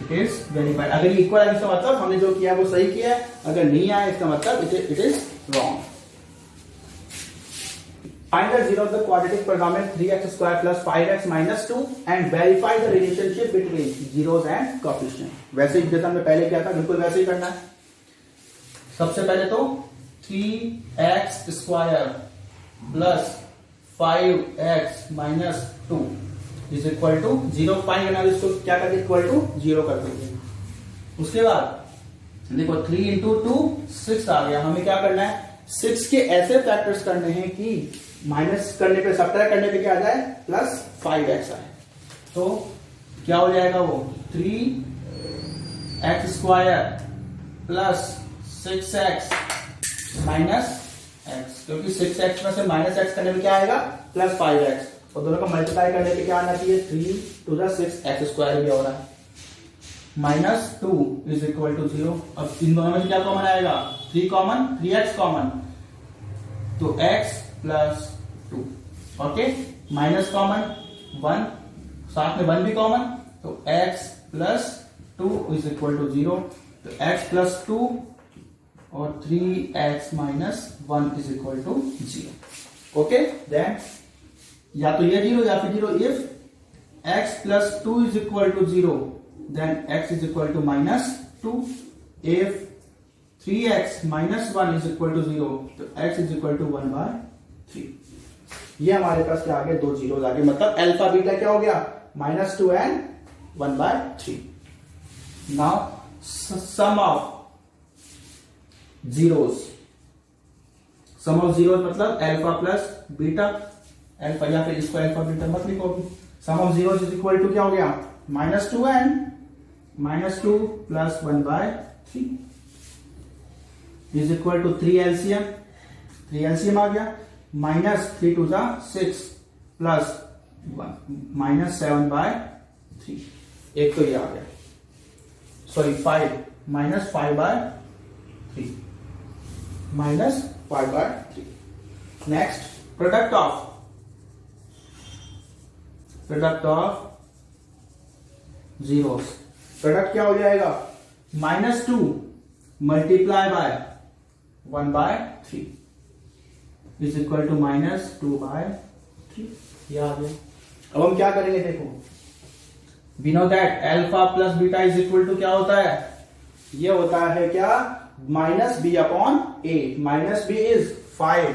it is verified. अगर इक्वल है इसका मतलब हमने जो किया वो सही किया है, अगर नहीं आया इसका मतलब it is wrong. Find the zero of the quadratic polynomial 3x square plus 5x minus 2 and verify the relationship between zeros and coefficient। वैसे ही जैसा हमने पहले किया था बिल्कुल वैसे ही करना है। सबसे पहले तो 3x square plus 5x minus 2 is equal to 0 find करना, इसको क्या करके इक्वल टू 0 कर देंगे। उसके बाद देखो 3 इंटू 2 6 आ गया, हमें क्या करना है 6 के ऐसे फैक्टर्स करने हैं कि माइनस करने पे सब्ट्रैक्ट करने पे क्या आ जाए +5x आए। तो क्या हो जाएगा वो 3x square plus 6x minus x, क्योंकि 6x में से माइनस x करने में क्या आएगा प्लस 5x, और दोनों को मल्टीप्लाई करने पे क्या आना चाहिए 3 to the 6x स्क्वायर भी हो रहा है, माइनस 2 इज इक्वल टू 0। अब इन दोनों में क्या कॉमन आएगा 3 कॉमन, 3x कॉमन, तो x plus 2, okay, minus common 1, साथ में 1 भी कॉमन, तो x plus 2 is equal to 0, तो x प्लस 2 और 3x minus 1 is equal to 0। Okay, then या तो ये 0 या फिर 0, if x plus 2 is equal to 0 then x is equal to minus 2, if 3x minus 1 is equal to 0 तो x is equal to 1 by 3। ये हमारे पास क्या आ गया, 2 जीरोस आ गए, मतलब अल्फा बीटा क्या हो गया minus 2 and 1 by 3। Now sum of zeros, sum of zeros मतलब अल्फा प्लस बीटा, अल्फा या फिर इसको अल्फा बीटा मत लिखो, sum of zeros is equal to क्या हो गया minus 2 and minus 2 plus 1 by 3 is equal to 3 LCM, 3 LCM आ गया, minus 3 two 6 plus 1 minus 7 by 3, एक तो ये आ गया, sorry 5 minus 5 by 3, minus 5 by 3। Next product of zeros, product क्या हो जाएगा minus 2 multiply by 1 by 3 is equal to minus 2 by 3, ये आ गया। अब हम क्या करेंगे, देखो we know that alpha plus beta is equal to क्या होता है, ये होता है क्या minus b upon a, minus b is 5,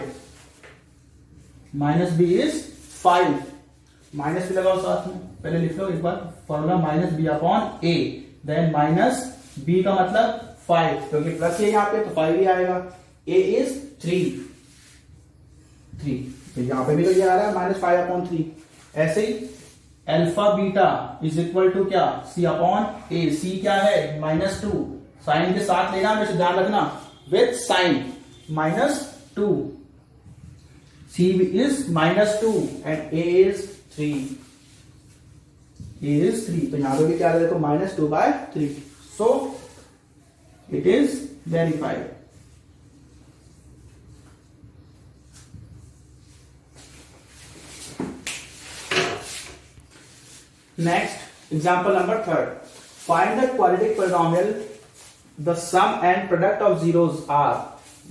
minus b is 5, minus भी लगाओ साथ में, पहले लिख लो एक बार formula, minus b upon a, then minus b का मतलब 5, क्योंकि प्लस है यहाँ पे तो 5 ही आएगा, ए इज 3, तो यहाँ पे भी तो ये आ रहा है माइनस 5 अपॉन 3। ऐसे ही alpha beta is equal to क्या सी अपॉन ए, सी क्या है माइनस 2, साइन के साथ लेना, वैसे ध्यान रखना with sign, minus 2, c is minus 2 and a is 3, is 3, तो यहां पे भी क्या आ देखो minus 2 by 3, so it is verified। Next example number 3, find the quadratic polynomial the sum and product of zeros are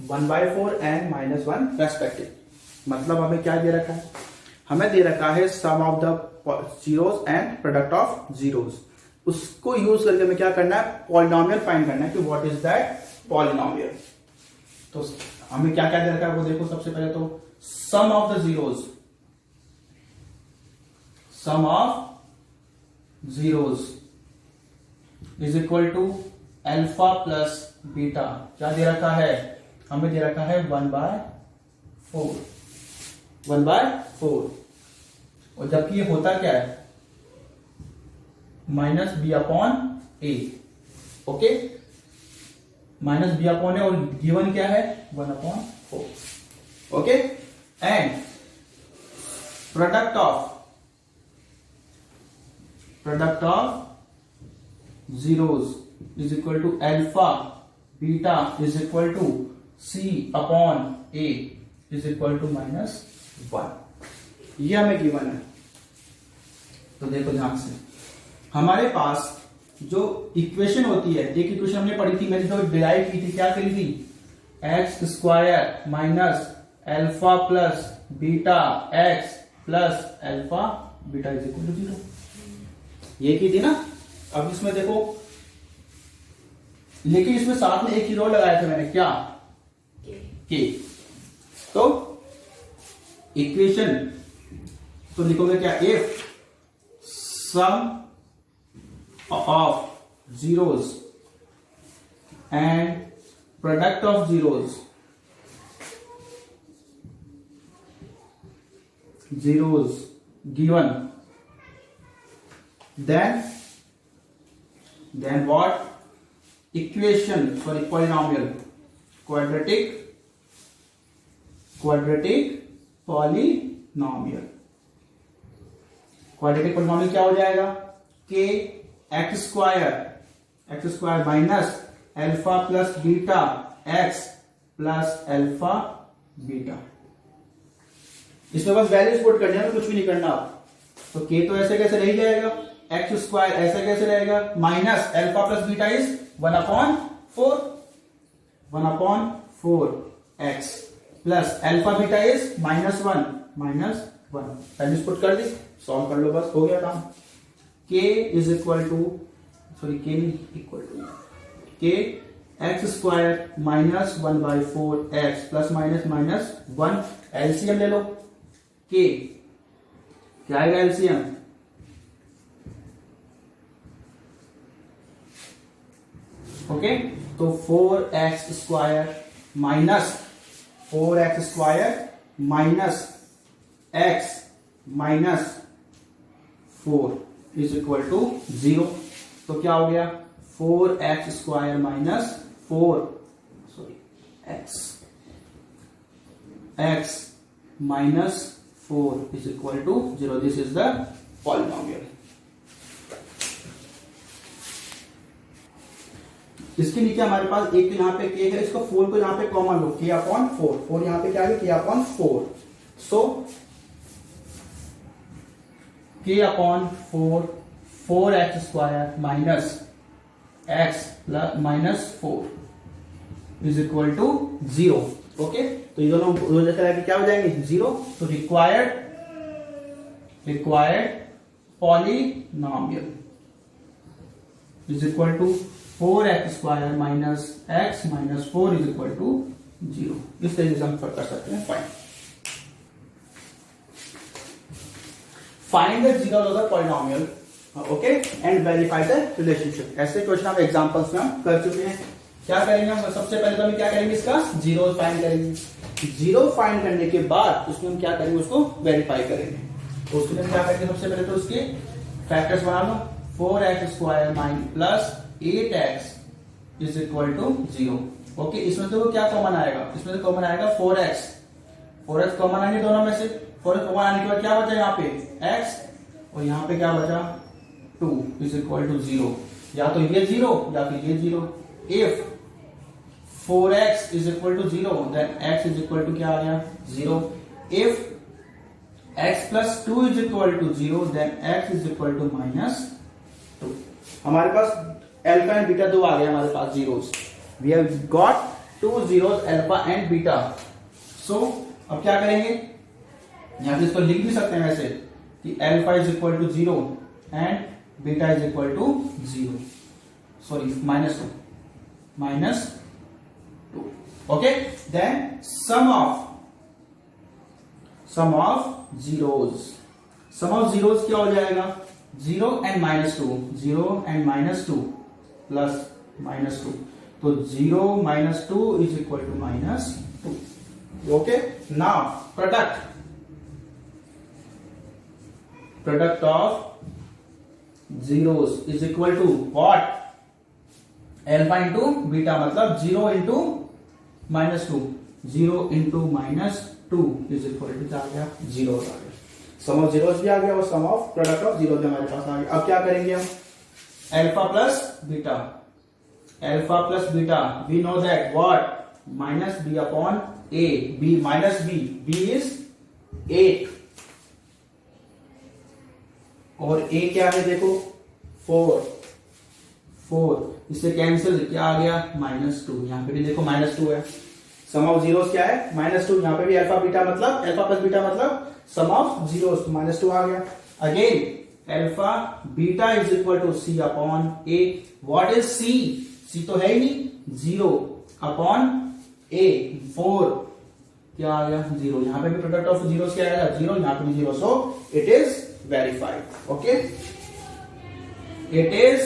1 by 4 and minus 1 respective. मतलब हमें क्या दे रखा है, हमें दे रखा है sum of the zeros and product of zeros, उसको यूज करके हमें क्या करना है पॉलिनोमियल फाइंड करना है कि व्हाट इज दैट पॉलिनोमियल। तो हमें क्या क्या दे रखा है वो देखो, सबसे पहले तो sum of the zeros, sum of zeros is equal to alpha plus beta, क्या दे रखा है हमें दे रखा है 1 by 4, 1 by 4, और जबकि ये होता क्या है minus b upon a, okay, minus b upon a, और गिवन क्या है 1 upon 4, okay, and product of zeros is equal to alpha beta is equal to c upon a is equal to minus 1, ये हमें given है। तो देखो ध्यान से, हमारे पास जो इक्वेशन होती है, एक इक्वेशन हमने पढ़ी थी, मैंने जो डिराइव की थी, क्या करी थी x square minus alpha plus beta x plus alpha beta is equal to 0, ये की थी ना। अब इसमें देखो, लेकिन इसमें साथ में एक ही रो लगाया था मैंने, क्या के, तो इक्वेशन तो लिखोगे क्या, if sum of zeros and product of zeros given then what? Equation, sorry, polynomial, quadratic polynomial. Quadratic polynomial क्या हो जाएगा? K x square minus alpha plus beta x plus alpha beta. इसमें बस वैल्यूज पुट करनी है, कुछ भी नहीं करना आप. तो के तो ऐसे कैसे रह जाएगा, एक्स स्क्वायर ऐसे कैसे रहेगा, minus alpha plus beta is 1/4 x plus alpha beta is -1 values put कर दी, सॉल्व कर लो, बस हो गया काम. K is equal to k x square minus 1/4 x plus minus 1. LCM ले लो. के क्या आएगा एलसीएम? ओके, तो 4x square minus x minus 4 is equal to 0. तो क्या हो गया? 4x square minus x minus 4 is equal to 0. This is the polynomial. इसके नीचे हमारे पास एक तो यहाँ पे के है, इसको 4 को यहाँ पे कॉमन लो, k/4 यहाँ पे क्या है, k/4. So k/4 4x square minus x minus 4 is equal to 0. Okay, तो ये दोनों क्या हो जाएंगे? 0. तो required polynomial is equal to 4x square minus x minus 4 is equal to 0. इस तरीके से हम कर सकते हैं. Find the zeros of the polynomial, okay, and verify the relationship. ऐसे क्वेश्चन आप एग्जांपल्स में हम कर चुके हैं. क्या करेंगे हम? सबसे पहले तो हम क्या करेंगे, इसका जीरो फाइंड करेंगे. जीरो फाइंड करने के बाद उसमें हम क्या करेंगे, उसको वेरीफाई करेंगे. तो उसके लिए क्या करेंगे, सबसे पहले तो उसके फैक्टर्स बना लो. 4x square plus 8x is equal to 0. Okay, इसमें तो क्या कॉमन आएगा? इसमें तो कॉमन आएगा 4x कॉमन आएंगे दोनों में से. 4x कॉमन आने के बाद क्या बचा यहाँ पे? x, और यहाँ पे क्या बचा? 2 इज इक्वल टू 0. या तो ये 0 या फिर ये 0. If 4x is equal to 0 then x is equal to क्या आ गया? 0. If x plus 2 is equal to 0 then x is equal to -2. हमारे पास अल्फा एंड बीटा दो आ गए हमारे पास zeros. We have got 2 zeros alpha and beta. So अब क्या करेंगे, यहां से इसको लिख भी सकते हैं वैसे कि alpha is equal to 0 and beta is equal to 0, sorry -2. Okay, then sum of zeros क्या हो जाएगा? 0 and -2 प्लस -2. तो 0 - 2 is equal to -2. Okay, now product of zeros is equal to what? Alpha into beta, मतलब 0 into -2. 0 into -2 is equal to क्या आ गया? 0 आ गया. सम of zeros भी आ गया और sum of product of zero भी हमारे पास आ गया. अब क्या करेंगे हम? Alpha plus beta, we know that what? -b/a. b minus b is 8 और a क्या है? देखो 4. इससे कैंसिल क्या आ गया? -2. यहाँ पे भी देखो -2 है. सम ऑफ जीरोस क्या है? -2. यहाँ पे भी अल्फा प्लस बीटा मतलब सम ऑफ जीरोस, -2 आ गया. Again alpha beta is equal to c/a. What is c? c तो है ही नहीं. 0/a. 4 क्या आ गया? 0. यहां पे भी प्रोडक्ट ऑफ जीरोस क्या आएगा? 0. यहां पे भी 0. So it is verified. Okay, it is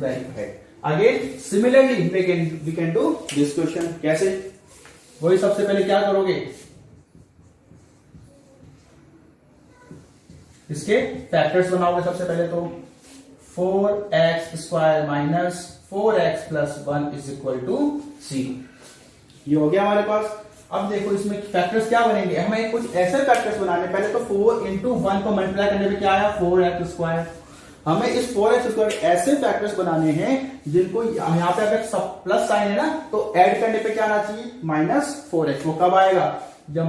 verified. Again similarly we can do this question. कैसे? वही सबसे पहले क्या करोगे? इसके फैक्टर्स बनाओगे सबसे पहले तो 4x² minus 4x plus 1 is equal to 0। ये हो गया हमारे पास। अब देखो इसमें फैक्टर्स क्या बनेंगे, हमें कुछ ऐसे फैक्टर्स बनाने, पहले तो 4 इंटू 1 को मल्टीप्लाई करने पे क्या आया 4x²। हमें इस 4x² ऐसे फैक्टर्स बनाने हैं जिनको यहाँ पे अगर सब प्लस साइन है ना तो ऐड करने पे क्या आना चाहिए -4x। वो कब आएगा जब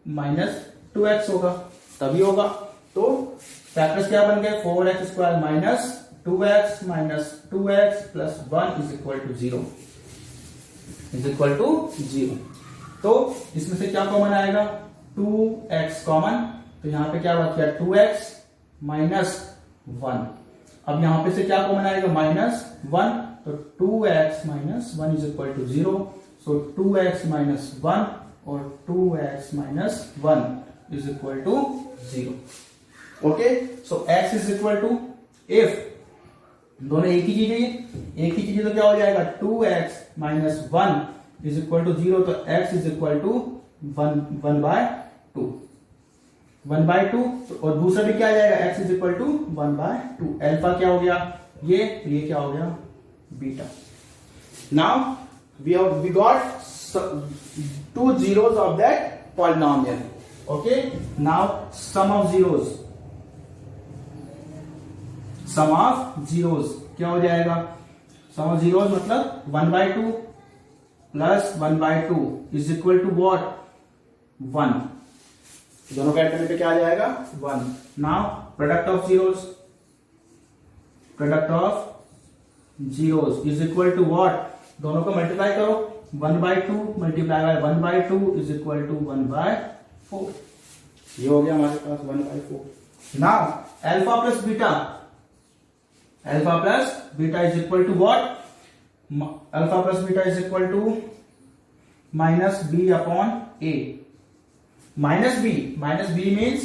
-2x होगा तभी होगा। तो फैक्टर्स क्या बन गए 4x² minus 2x minus 2x plus 1 is equal to 0। तो इसमें से क्या कॉमन आएगा 2x कॉमन, तो यहां पे क्या बच गया 2x माइनस 1। अब यहां पे से क्या कॉमन आएगा -1, तो 2x minus 1 is equal to 0। So 2x minus 1 और 2x minus 1 is equal to 0। Okay, so x is equal to, if दोनों एक ही चीज है तो क्या हो जाएगा 2x minus 1 is equal to 0, तो x इज इक्वल टू 1/2 और दूसरा भी क्या आ जाएगा x is equal to 1/2। Alpha क्या हो गया ये क्या हो गया beta. Now we got two zeros of that polynomial. Okay, now sum of zeros क्या हो जाएगा, sum of zeros मतलब 1/2 plus 1/2 is equal to what 1। दोनों का ऐड करने पे क्या आ जाएगा 1। Now product of zeros is equal to what, दोनों को मल्टीप्लाई करो 1/2 multiply by 1/2 is equal to 1/4। ये हो गया हमारे पास 1/4। Now alpha plus beta is equal to what, alpha plus beta is equal to -b/a। Minus b means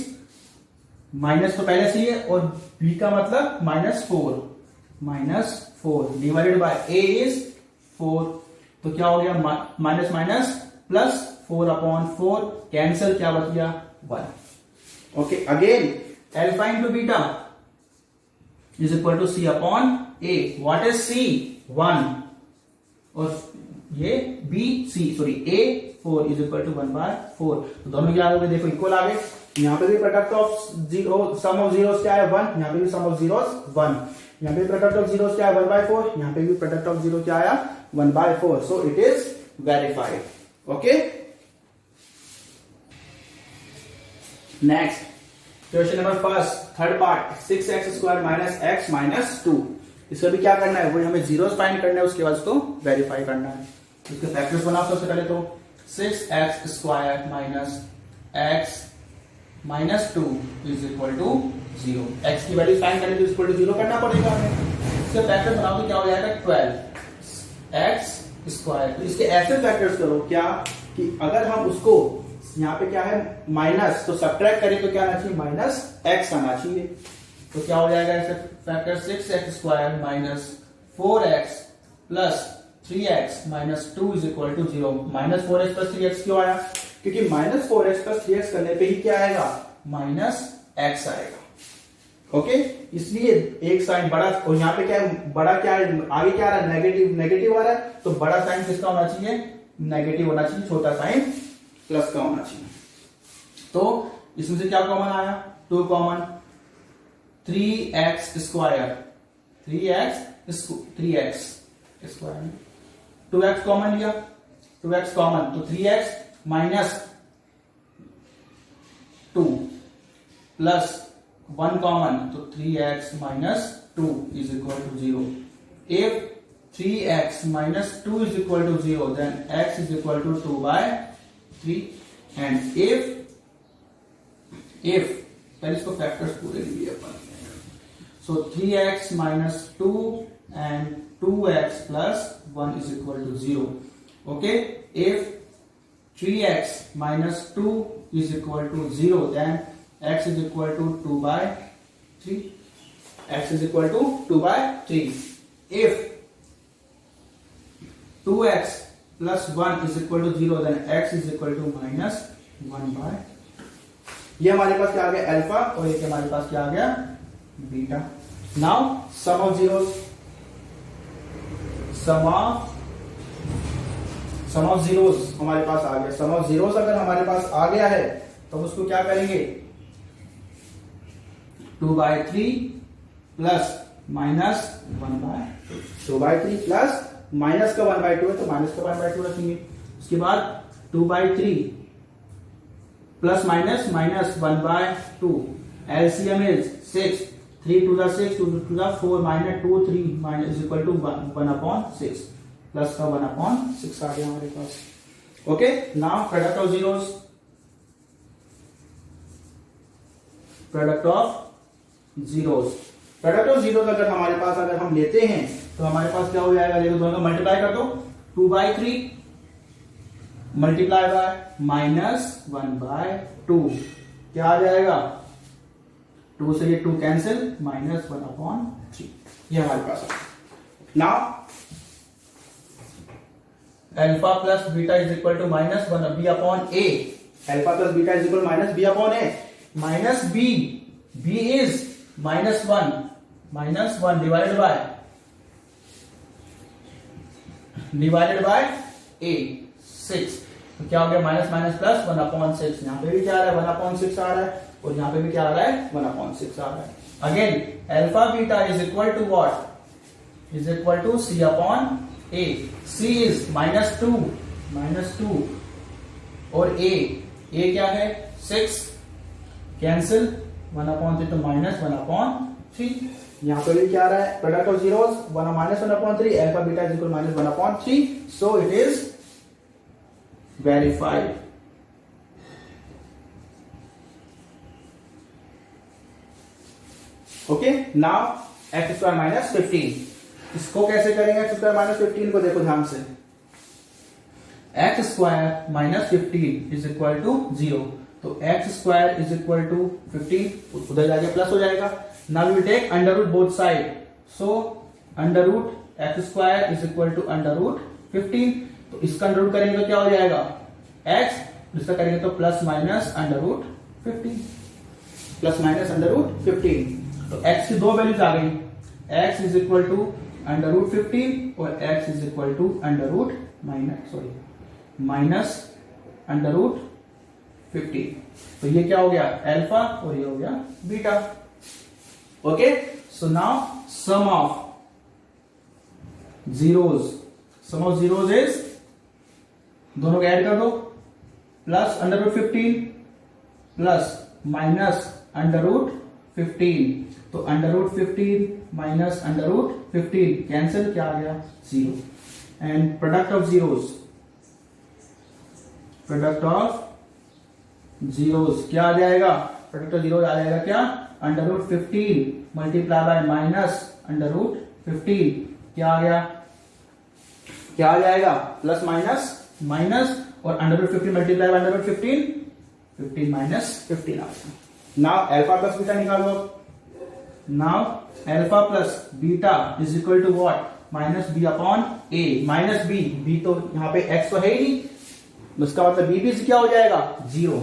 minus तो पहले से ही है और b का मतलब -4 डिवाइडेड बाय a इज 4, तो क्या हो गया माइनस माइनस प्लस 4/4 कैंसिल, क्या बच गया 1। Okay, again alpha into beta is equal to c/a। What is c 1 और ये a 4 इज इक्वल टू 1/4। तो दोनों क्या आ गए देखो इक्वल आ गए। यहाँ पे भी product of zero sum of zeros क्या है 1, यहाँ पे भी सम ऑफ जीरोस 1, यहाँ पे प्रोडक्ट ऑफ जीरोस क्या है 1/4, यहाँ पे भी प्रोडक्ट ऑफ जीरो क्या आया 1/4। सो it is verified. Okay, next question number first, third part 6x² minus x minus 2। इसका भी क्या करना है, वही हमें जीरोस फाइंड करना है, उसके बाद उसको वेरीफाई करना है। इसके फैक्टर्स बनाओ सबसे पहले तो 6x² minus x minus 2 is equal to 0। x की वैल्यू फाइंड करने के लिए इक्वल टू 0 करना पड़ेगा हमें। इसके फैक्टर बनाओ तो क्या हो जाएगा 12x²। तो इसके ऐसे फैक्टर्स करो क्या कि अगर हम उसको यहाँ पे क्या है माइनस, तो सब्ट्रैक्ट करें तो क्या आना चाहिए -x आना चाहिए। तो क्या हो जाएगा ऐसे factor 6x² minus 4x plus 3x minus 2 is equal to 0। -4x plus 3x क्यों आया, क्योंकि -4x प्लस 3x करने पे ही क्या आएगा -x आएगा। ओके, इसलिए एक साइन बड़ा, और यहाँ पे क्या है बड़ा, क्या है आगे क्या आ रहा है नेगेटिव आ रहा है, तो बड़ा साइन किसका होना चाहिए नेगेटिव होना चाहिए, छोटा साइन प्लस का होना चाहिए। तो इसमें से क्या कॉमन आया 2 common, 3x square 2x common लिया, 2x कॉमन तो 3x माइनस 2 प्लस 1 कॉमन तो 3x minus 2 is equal to 0। If 3x minus 2 is equal to 0, then x is equal to 2/3, and if पहले इसको फैक्टर्स पूरे लिए अपन, so 3x minus 2 and 2x plus 1 is equal to 0. Okay, if 3x minus 2 is equal to 0, then x is equal to 2/3. X is equal to 2/3. If 2x plus 1 is equal to 0, then x is equal to minus 1/3. ये हमारे पास क्या आ गया alpha और ये हमारे पास क्या आ गया beta. Now sum of zeros, sum of zeros हमारे पास आ गया। सम ऑफ जीरोस अगर हमारे पास आ गया है तो उसको क्या करेंगे 2/3 प्लस माइनस 1/2। 2/3 प्लस माइनस का 1/2 है तो माइनस का 1/2 रखेंगे। उसके बाद 2/3 plus minus minus 1/2। LCM is 6, 3 to the 6, 2 to the 4, minus 2, 3 minus is equal to 1/6 plus का 1/6 आ गया हमारे पास। Okay, now product of zeros, product of zeros, product of zeros अगर हमारे पास अगर हम लेते हैं तो हमारे पास क्या हो जाएगा, देखो दोनों को मल्टीप्लाई कर दो। 2/3 मल्टीप्लाई बाय माइनस 1/2 क्या आ जाएगा, 2 से ये 2 कैंसिल, माइनस 1/3 ये हमारे पास है। Now alpha plus beta is equal to minus 1/a। Alpha plus beta is equal minus b/a। Minus b is -1, -1 divided by a 6, तो क्या हो गया माइनस माइनस प्लस 1/6। यहां पे भी क्या आ रहा है 1/6 आ रहा है और यहां पे भी क्या आ रहा है 1/6 आ रहा है। Again alpha beta is equal to what, is equal to c/a। c is -2 और a क्या है 6, कैंसिल 1/3 तो माइनस 1/3। यहां पे भी क्या आ रहा है product of zeros -1/3, alpha beta is equal -1/3, so it is verified. Okay, now x² -15, इसको कैसे करेंगे x² -15 को, देखो ध्यान से। x² -15 इज इक्वल टू 0, तो x² इज इक्वल टू 15, उधर जाके प्लस हो जाएगा। Now we take under root both side, so under root x² is equal to under root 15, तो इसका अंडर रूट करेंगे तो क्या हो जाएगा x, इसका करेंगे तो plus minus under root 15, plus minus under root 15। तो x की दो वैल्यूज आ गई, x is equal to under root 15 और x is equal to under root minus under root 15। तो ये क्या हो गया अल्फा और ये हो गया beta. Okay, so now sum of zeros is, दोनों को ऐड कर दो, plus under root 15 plus minus under root 15, तो under root 15 minus under root 15 cancel, क्या आ गया 0। एंड प्रोडक्ट ऑफ जीरोस, क्या आ जाएगा, प्रोडक्ट ऑफ जीरोस आ जाएगा क्या, under root 15 multiply by minus under root 15, क्या आ जाएगा प्लस माइनस और under root 15 multiply by under root 15 minus 15 आ गया। नाउ अल्फा प्लस बीटा निकालो। Now alpha plus beta is equal to what, minus b/a, minus b तो यहाँ पे x तो है ही नहीं, उसका मतलब b भी क्या हो जाएगा 0,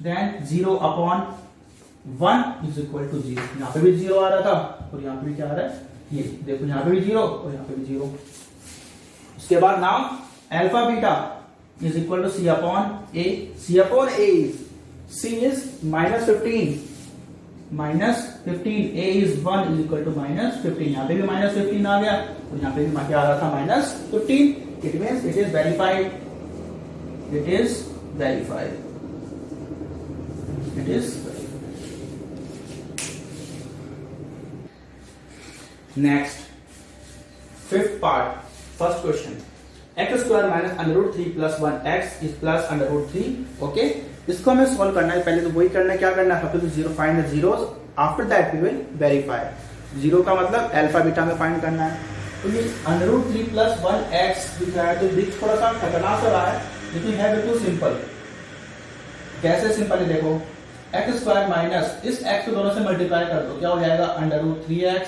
देन 0/1 इज इक्वल टू 0। यहाँ पे भी 0 आ रहा था और यहाँ पे भी क्या आ रहा है, ये देखो यहाँ पे भी 0 और यहाँ पे भी 0। उसके बाद now alpha beta is equal to c/a, c is -15, a is 1 is equal to -15, यहाँ पे भी -15 आ गया और यहाँ पे भी क्या आ रहा था -15, it means it is verified, Next, fifth part, first question, x² minus under root 3 plus 1x is plus under root 3, okay, इसको हमें सॉल्व करना है। पहले तो वही करना है, क्या करना है, तो zero find the zeros, after that we will verify. Zero का मतलब अल्फा बीटा में फाइंड करना है। तो ये अंडर रूट 3 प्लस 1x दिख रहा है, तो दिख थोड़ा सा खतरनाक सा रहा है, लेकिन है बिल्कुल सिंपल। कैसे सिंपल है, देखो x² माइनस इस x को दोनों से मल्टीप्लाई कर दो, क्या हो जाएगा under root 3x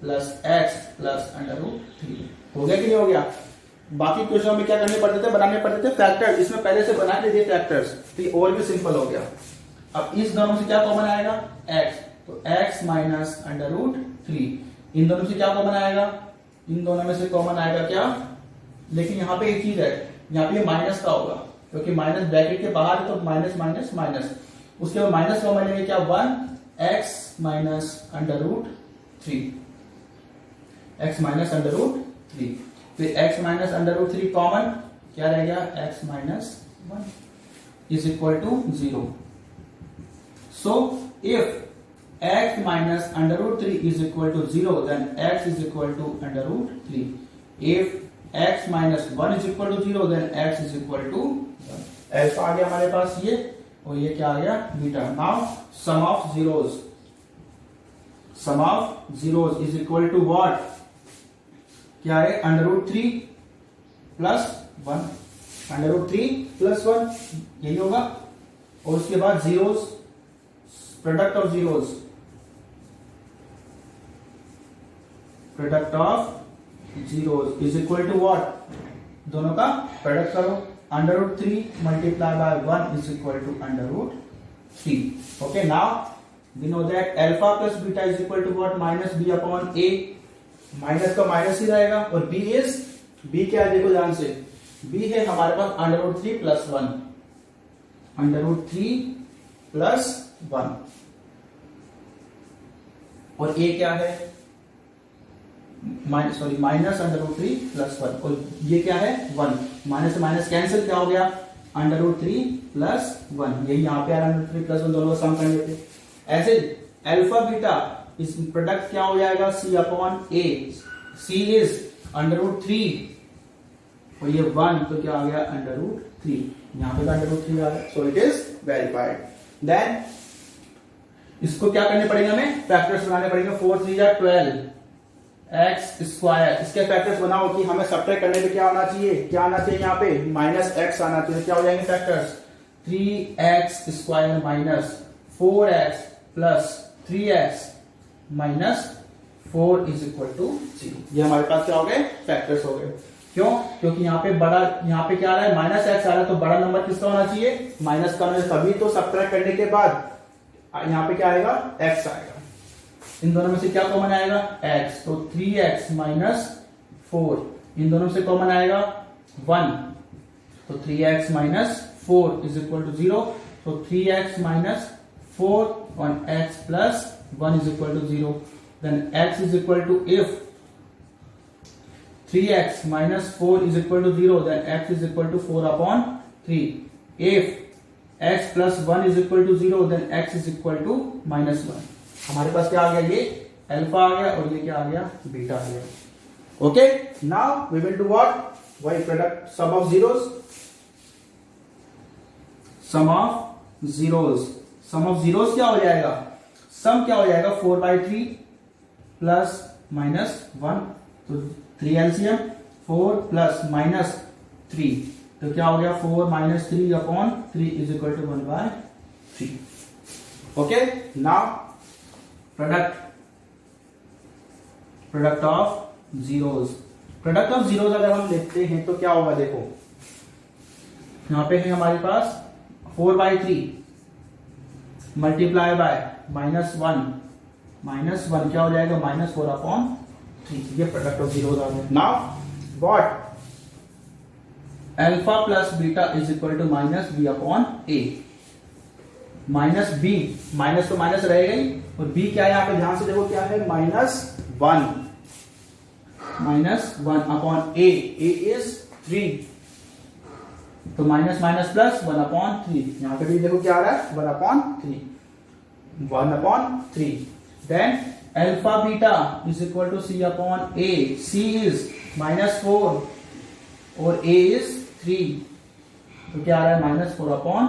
plus x plus under root 3। हो गया कि नहीं हो गया। बाकी क्वेश्चन में क्या करने पड़ते थे, बनाने पड़ते थे फैक्टर, इसमें पहले से बना के दिए फैक्टर्स, तो ये और भी सिंपल हो गया। अब इस दोनों से क्या कॉमन आएगा, x, तो x माइनस अंडर रूट 3। इन दोनों से क्या कॉमन आएगा, इन दोनों में से कॉमन आएगा क्या, लेकिन यहाँ पे एक चीज है, यहाँ पे माइनस का होगा क्योंकि माइनस ब्रैकेट के बाहर है, तो माइनस माइनस माइनस, उसके बाद माइनस कॉमन लेंगे क्या, 1x minus under root 3, x minus under root 3, फिर x minus under root 3 common, क्या रह गया, x minus 1 is equal to 0। So if x minus under root 3 is equal to 0, then x is equal to under root 3. If x minus 1 is equal to 0, then x is equal to 1. ऐसा आ गया हमारे पास ये, और ये क्या आ गया, beta. Now sum of zeros, sum of zeros is equal to what, क्या है, under root 3 plus 1, under root 3 plus 1 यही होगा, और उसके बाद zeros, product of zeros, product of zeros is equal to what, दोनों का प्रोडक्ट करो, under root 3 multiply by 1 is equal to under root 3। Okay, now we know that alpha plus beta is equal to what, minus b upon a, minus का minus ही रहेगा, और B is, B क्या है देखो ध्यान से, बी है हमारे पास under root 3 plus 1, under root 3 plus 1, और ए क्या है, माइनस अंडर रूट 3 प्लस 1, और ये क्या है 1, माइनस से माइनस कैंसिल, क्या हो गया, अंडर रूट 3 प्लस 1, यही यहाँ पे अंडर रूट 3 प्लस 1 दोनों सम कर लेते। ऐसे अल्फा बीटा इस प्रोडक्ट क्या हो जाएगा, c upon a, c is under root 3 और ये 1, तो क्या आ गया अंडर रूट 3, यहाँ पे अंडर रूट 3 आ गया, so it is verified. Then इसको क्या करने पड़ेंगे, हमें फैक्टर्स बनाने पड़ेंगे, 4 3 या 12 एक्स स्क्वायर, इसके फैक्टर्स बनाओ कि हमें सब्ट्रैक्ट करने पे क्या आना चाहिए, क्या आना चाहिए, यहाँ पे माइनस एक्स आना चाहिए, क्या हो जाएंगे factors, 3x square minus 4x plus 3x minus 4 is equal to 0। ये हमारे पास क्या हो गए, फैक्टर्स हो गए। क्यों, क्योंकि यहाँ पे बड़ा, यहाँ पे क्या आ रहा है, माइनस एक्स आ रहा है, तो बड़ा नंबर किसका होना चाहिए, माइनस का, तभी तो सब्ट्रैक्ट करने के बाद यहाँ पे क्या आएगा, x आएगा। इन दोनों में से क्या कॉमन आएगा, x, तो 3x माइनस 4, इन दोनों से कॉमन आएगा 1, तो 3x minus 4 is equal to 0, तो 3x minus 4 on x plus 1 is equal to 0, then x is equal to, if 3x minus 4 is equal to 0, then x is equal to 4 upon 3, if x plus 1 is equal to 0, then x is equal to minus 1। हमारे पास क्या आ गया, ये alpha आ गया, और ये क्या आ गया, बीटा आ गया। Okay, now we will do what, वही product, sum of zeros, sum of zeros, sum of zeros क्या हो जाएगा, सम क्या हो जाएगा, 4/3 प्लस माइनस 1, तो 3 एलसीएम, 4 प्लस माइनस 3, तो क्या हो गया, 4 minus 3 upon 3 is equal to 1/3। Okay, now product of zeros, product of zeros अगर हम देखते हैं तो क्या होगा, देखो यहां पे है हमारे पास 4/3 मल्टीप्लाई बाय -1, -1 क्या हो जाएगा, -4 अपॉन 3, ये प्रोडक्ट ऑफ जीरोस आ गया। Now what, alpha plus beta is equal to minus b upon a, minus b, minus तो माइनस रहेगा ही, और बी क्या है यहाँ पे ध्यान से देखो, क्या है, -1, -1 अपॉन ए, ए इज 3, तो माइनस माइनस प्लस 1 अपॉन 3, यहाँ पे भी देखो क्या आ रहा है, 1 upon 3, 1 upon 3, then alpha beta is equal to c upon a, c is -4 और ए इज 3, तो क्या आ रहा है, -4 अपॉन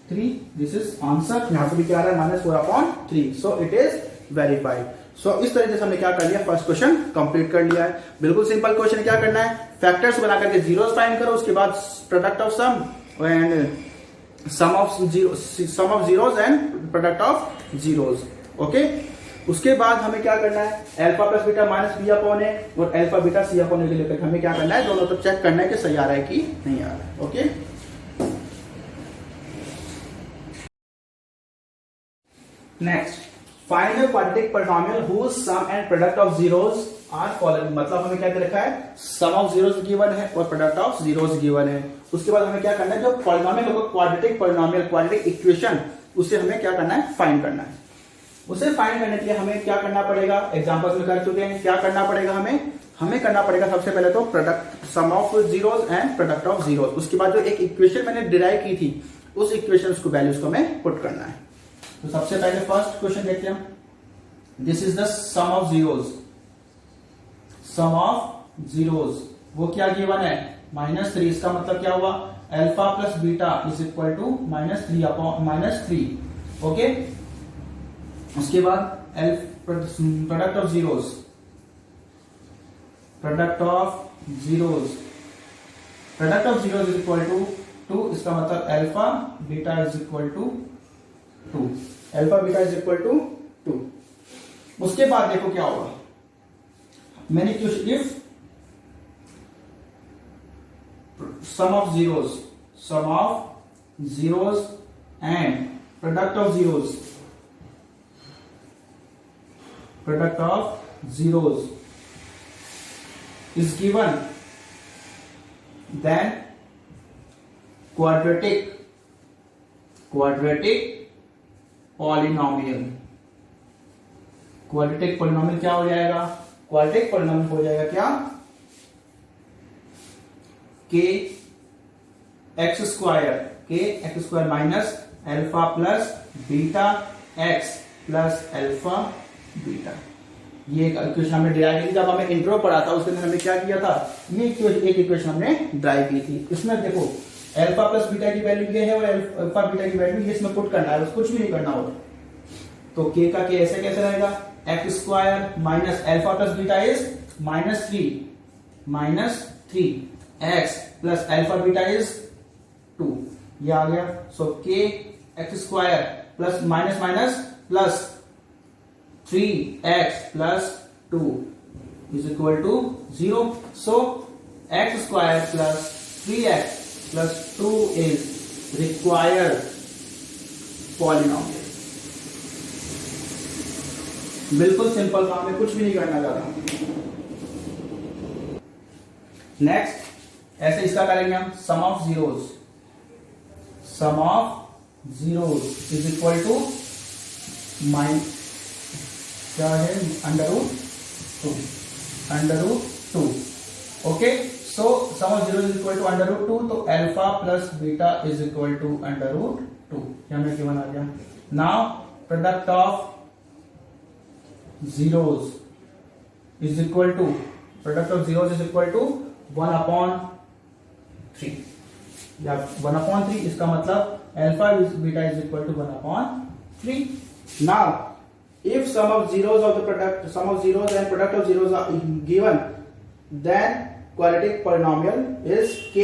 3, दिस इज आंसर। यहां पे भी क्या आ रहा है, -4 upon 3, so it is verified. सो इस तरीके से हमने क्या कर लिया, फर्स्ट क्वेश्चन कंप्लीट कर लिया है। बिल्कुल सिंपल क्वेश्चन, क्या करना है, फैक्टर्स बना करके जीरोस फाइंड करो, उसके बाद product of sum and sum of zeros and product of zeros. Okay, उसके बाद हमें क्या करना है, alpha plus beta minus b upon a और alpha beta c upon a लेकर हमें क्या करना है, दोनों तरफ चेक करना है कि सही आ रहा है कि नहीं आ रहा है। Okay. Next, find the quadratic polynomial whose sum and product of zeros are following. मतलब हमें क्या दे रखा है, सम ऑफ जीरोस गिवन है और प्रोडक्ट ऑफ जीरोस गिवन है। उसके बाद हमें क्या करना है, जो पॉलिनोमियल होगा क्वाड्रेटिक पॉलिनोमियल, क्वाड्रेटिक इक्वेशन, उसे हमें क्या करना है, फाइंड करना है। उसे फाइंड करने के लिए हमें क्या करना पड़ेगा, एग्जांपल्स में कर चुके हैं, क्या करना पड़ेगा हमें करना पड़ेगा सबसे पहले तो product, sum of zeros and product of zeros. उसके बाद जो एक इक्वेशन मैंने डिराइव की थी, उस इक्वेशन को वैल्यूज को हमें पुट करना है। तो सबसे पहले फर्स्ट क्वेश्चन देखते हैं, this is the sum of zeros. Sum of zeros वो क्या गिवन है, -3। इसका मतलब क्या हुआ, alpha plus beta is equal to -3 okay. उसके बाद product of zeros, product of zeros is equal to 2। इसका मतलब alpha beta is equal to 2, alpha beta is equal to 2। उसके बाद देखो क्या होगा, मैंने question, if sum of zeros and product of zeros is given, then quadratic polynomial क्या हो जाएगा, क्वाड्रेटिक पॉलिनोमियल हो जाएगा क्या, k x square minus alpha plus beta x plus alpha beta. ये एक इक्वेशन हमने ड्राइव की थी, जब हमें इंट्रो पढ़ा था उसके अंदर हमने क्या किया था, ये एक इक्वेशन हमने ड्राइव की थी। इसमें देखो अल्फा प्लस बीटा की वैल्यू ये है और अल्फा बीटा की वैल्यू ये इसमें पुट करना है, कुछ भी नहीं करना होगा। तो k का k ऐसे कैसे रहेगा, x square minus alpha plus beta is -3 x plus alpha beta is 2, ये आ गया। सो k x square plus minus plus 3x plus 2 is equal to 0. So x square plus 3x plus 2 is required polynomial. बिल्कुल simple काम है, कुछ भी नहीं करना ज्यादा। नेक्स्ट, ऐसे इसका करेंगे हम, sum of zeros is equal to क्या है, √2 okay. So sum of zero is equal to √2, तो alpha plus beta is equal to √2, हमें गिवन आ गया। Now product of zeros is equal to 1/3 या 1/3। इसका मतलब alpha beta is equal to 1/3। Now if sum of zeros and product of zeros are given, then quadratic polynomial is k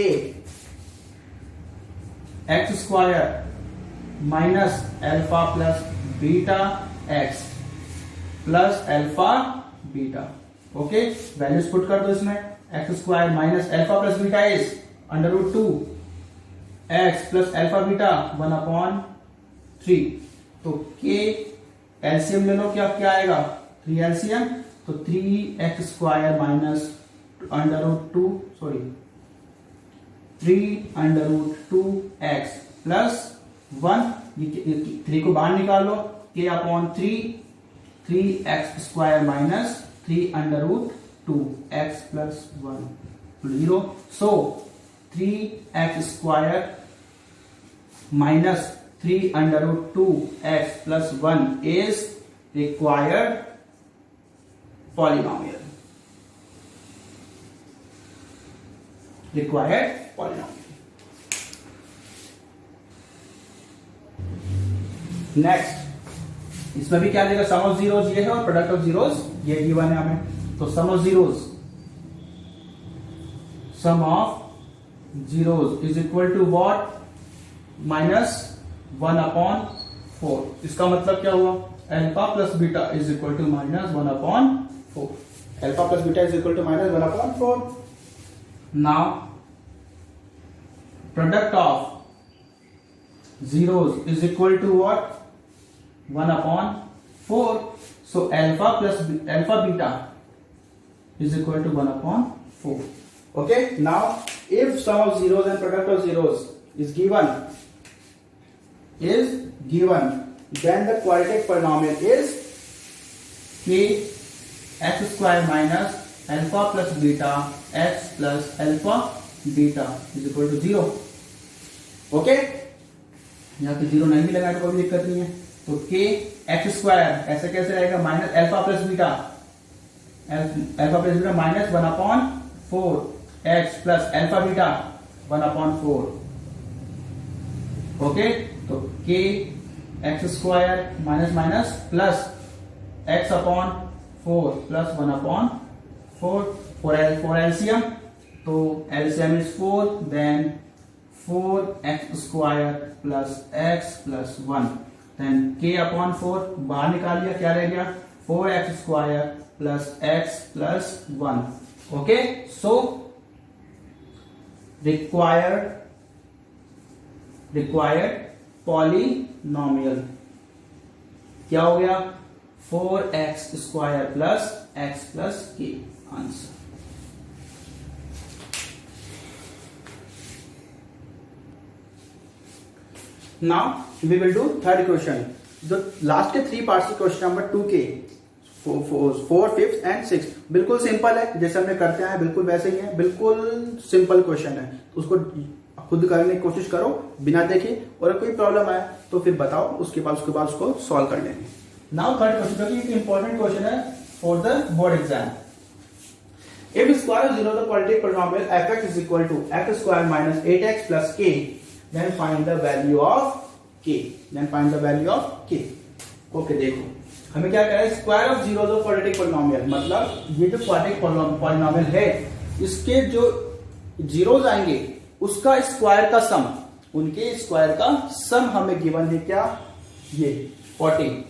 x square minus alpha plus beta x plus alpha beta। Okay, values put कर दो इसमें, x square minus alpha plus beta is √2 x plus alpha beta 1/3। तो k LCM ले लो, क्या आएगा, 3 LCM, तो 3x square minus √2x plus 1, 3 को बाहर निकाल लो, k/3x square minus 3√2x plus 1 0। So 3x square minus 3√2x plus 1 is required polynomial. Next, इसमें भी क्या देगा, सम ऑफ जीरोस ये है और प्रोडक्ट ऑफ जीरोस ये गिवन है हमें। तो sum of zeros is equal to what, -1/4। इसका मतलब क्या हुआ, alpha plus beta is equal to -1/4। Alpha plus beta is equal to -1/4। Now product of zeros is equal to what, 1/4. So alpha beta is equal to 1/4. Okay, now if sum of zeros and product of zeros is given, then the quadratic polynomial is k x square minus alpha plus beta x plus alpha beta is equal to 0. Okay, यहाँ पे 0 नहीं भी लगाए तो कोई दिक्कत नहीं है. तो k x स्क्वायर ऐसे कैसे रहेगा, minus alpha plus beta minus 1/4 x plus alpha beta 1/4. Okay, तो k x square minus minus plus x/4 plus 1/4 for LCM. तो LCM is 4, then 4x square plus x plus 1, then k/4 बाहर निकाल लिया, क्या रह गया 4x square plus x plus 1. Okay, सो required polynomial क्या हो गया, 4x square plus x plus k. Answer. Now we will do third question. जो लास्ट के 3 पार्ट्स के क्वेश्चन नंबर 2 के 4, 5 एंड 6 बिल्कुल सिंपल है, जैसे हमने करते हैं बिल्कुल वैसे ही है, बिल्कुल सिंपल क्वेश्चन है. उसको खुद करने की कोशिश करो बिना देखे, और कोई प्रॉब्लम आए तो फिर बताओ, उसके बाद उसको सॉल्व कर लेंगे. नाउ थर्ड क्वेश्चन, जो कि एक इंपॉर्टेंट क्वेश्चन है for the board exam. If square of 0 the quadratic polynomial fx is equal to x square minus 8x plus k, then find the value of k. Okay, देखो हमें क्या कह रहा है, स्क्वायर ऑफ 0 जो quadratic polynomial, मतलब ये जो क्वाड्रेटिक पॉलिनोमियल है, इसके जो जीरोस आएंगे उसका स्क्वायर का सम, उनके स्क्वायर का सम हमें गिवन है. क्या ये 40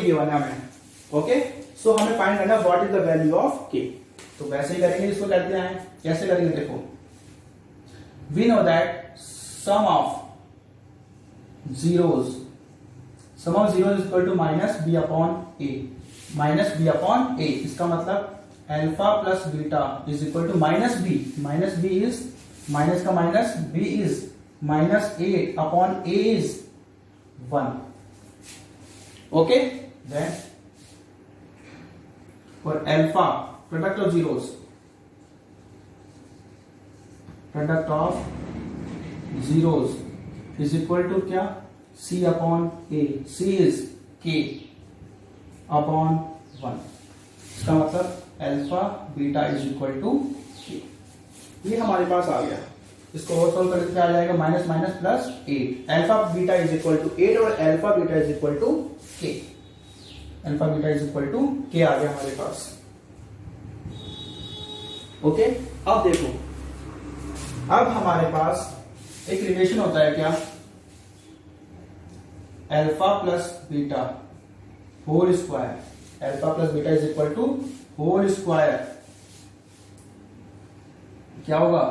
गिवन है हमें. ओके, सो हमें फाइंड करना what is the value of के. तो वैसे ही करेंगे, इसको करते हैं. कैसे करेंगे, देखो we know that sum of zeros is equal to minus b upon a. इसका मतलब alpha plus beta is equal to minus b is minus का minus, b is -8 upon a is 1. Okay, then for alpha product of zeros is equal to क्या, c upon a. c is k upon 1. इसका मतलब alpha beta is equal to k. ये हमारे पास आ गया. इसको और सॉल्व करके क्या आ जाएगा, minus minus plus 8. Alpha beta is equal to 8 और alpha beta is equal to k. Alpha beta is equal to k आ गया हमारे पास. ओके, अब देखो, अब हमारे पास एक रिलेशन होता है क्या, alpha plus beta whole square. Alpha plus beta is equal to whole square. क्या होगा,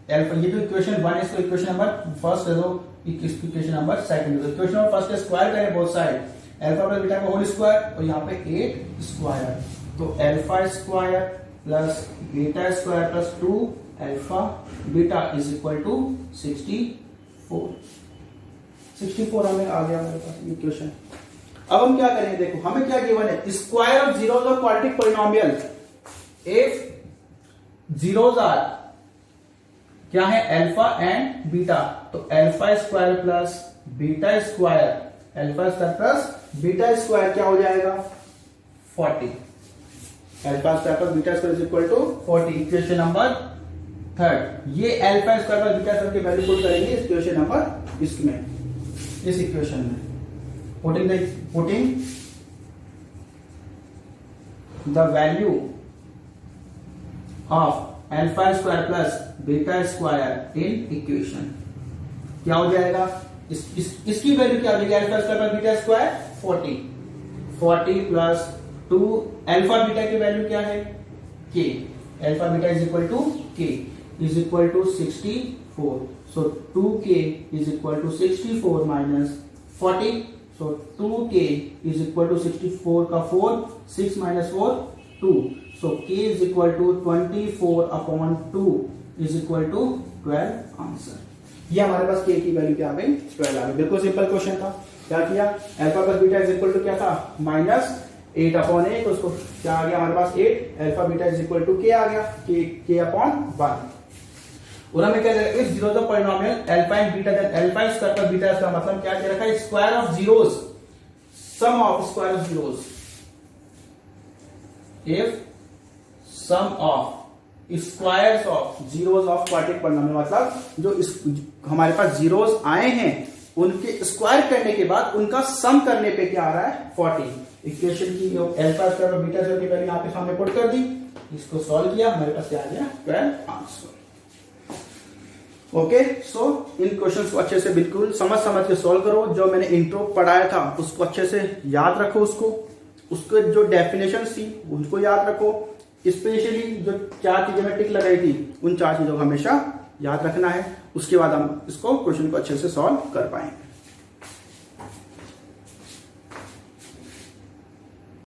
अल्फा, ये तो इक्वेशन 1, इसको इक्वेशन नंबर फर्स्ट है, तो equation number second. Equation number first का स्क्वायर करें both side, alpha plus beta का होल स्क्वायर, और यहाँ पे 8 स्क्वायर. तो alpha square plus beta square plus 2 alpha beta is equal to 64. हमें आ गया हमारे पास इक्वेशन. अब हम क्या करेंगे, देखो हमें क्या गिवन है, square of zeros of quadratic polynomial. If zeros are क्या है, अल्फा एंड बीटा, तो alpha square plus beta square, alpha square plus beta square क्या हो जाएगा, 40. Alpha square plus beta square is equal to 40. Equation number third. ये alpha square plus beta square की value put करेंगे equation number इसमें, इस equation में putting the value of alpha square plus beta square in equation. क्या हो जाएगा, इसकी वैल्यू क्या हो जाएगी, alpha square plus beta square 40 plus 2 alpha beta की वैल्यू क्या है, k. Alpha beta is equal to k is equal to 64. So 2k is equal to 64 minus 40. So 2k is equal to 64 का 4, 6 minus 4 2. So k is equal to 24 upon 2 is equal to 12 answer. ये हमारे पास k की value क्या आ गई 12 आ गई. बिल्कुल simple question था. क्या किया alpha plus beta is equal to क्या था माइनस 8 अपॉन 1. उसको क्या आ गया हमारे पास 8. Alpha beta is equal to k आ गया k अपॉन 1. और हमें क्या if zeros of polynomial alpha and beta then alpha square पर बीटा इसका मतलब क्या दे रखा है square of zeros sum of square of zeros. If sum of squares of zeros of quadratic polynomial मतलब जो हमारे पास जीरोस आए हैं उनके स्क्वायर करने के बाद उनका सम करने पे क्या आ रहा है 40. इक्वेशन की अल्फा स्क्वायर और बीटा स्क्वायर की वैल्यू यहां पे सामने पुट कर दी. इसको सॉल्व किया हमारे पास क्या आ गया 12 आंसर. ओके सो इन क्वेश्चंस को अच्छे से बिल्कुल समझ के सॉल्व करो. जो मैंने इंट्रो पढ़ाया था उसको अच्छे से याद रखो. उसको जो डेफिनेशन थी उनको याद रखो. स्पेशली जो 4 चीजें मैं टिक लगाई थी उन 4 चीजों को हमेशा याद रखना है. उसके बाद हम इसको क्वेश्चन को अच्छे से सॉल्व कर पाएंगे.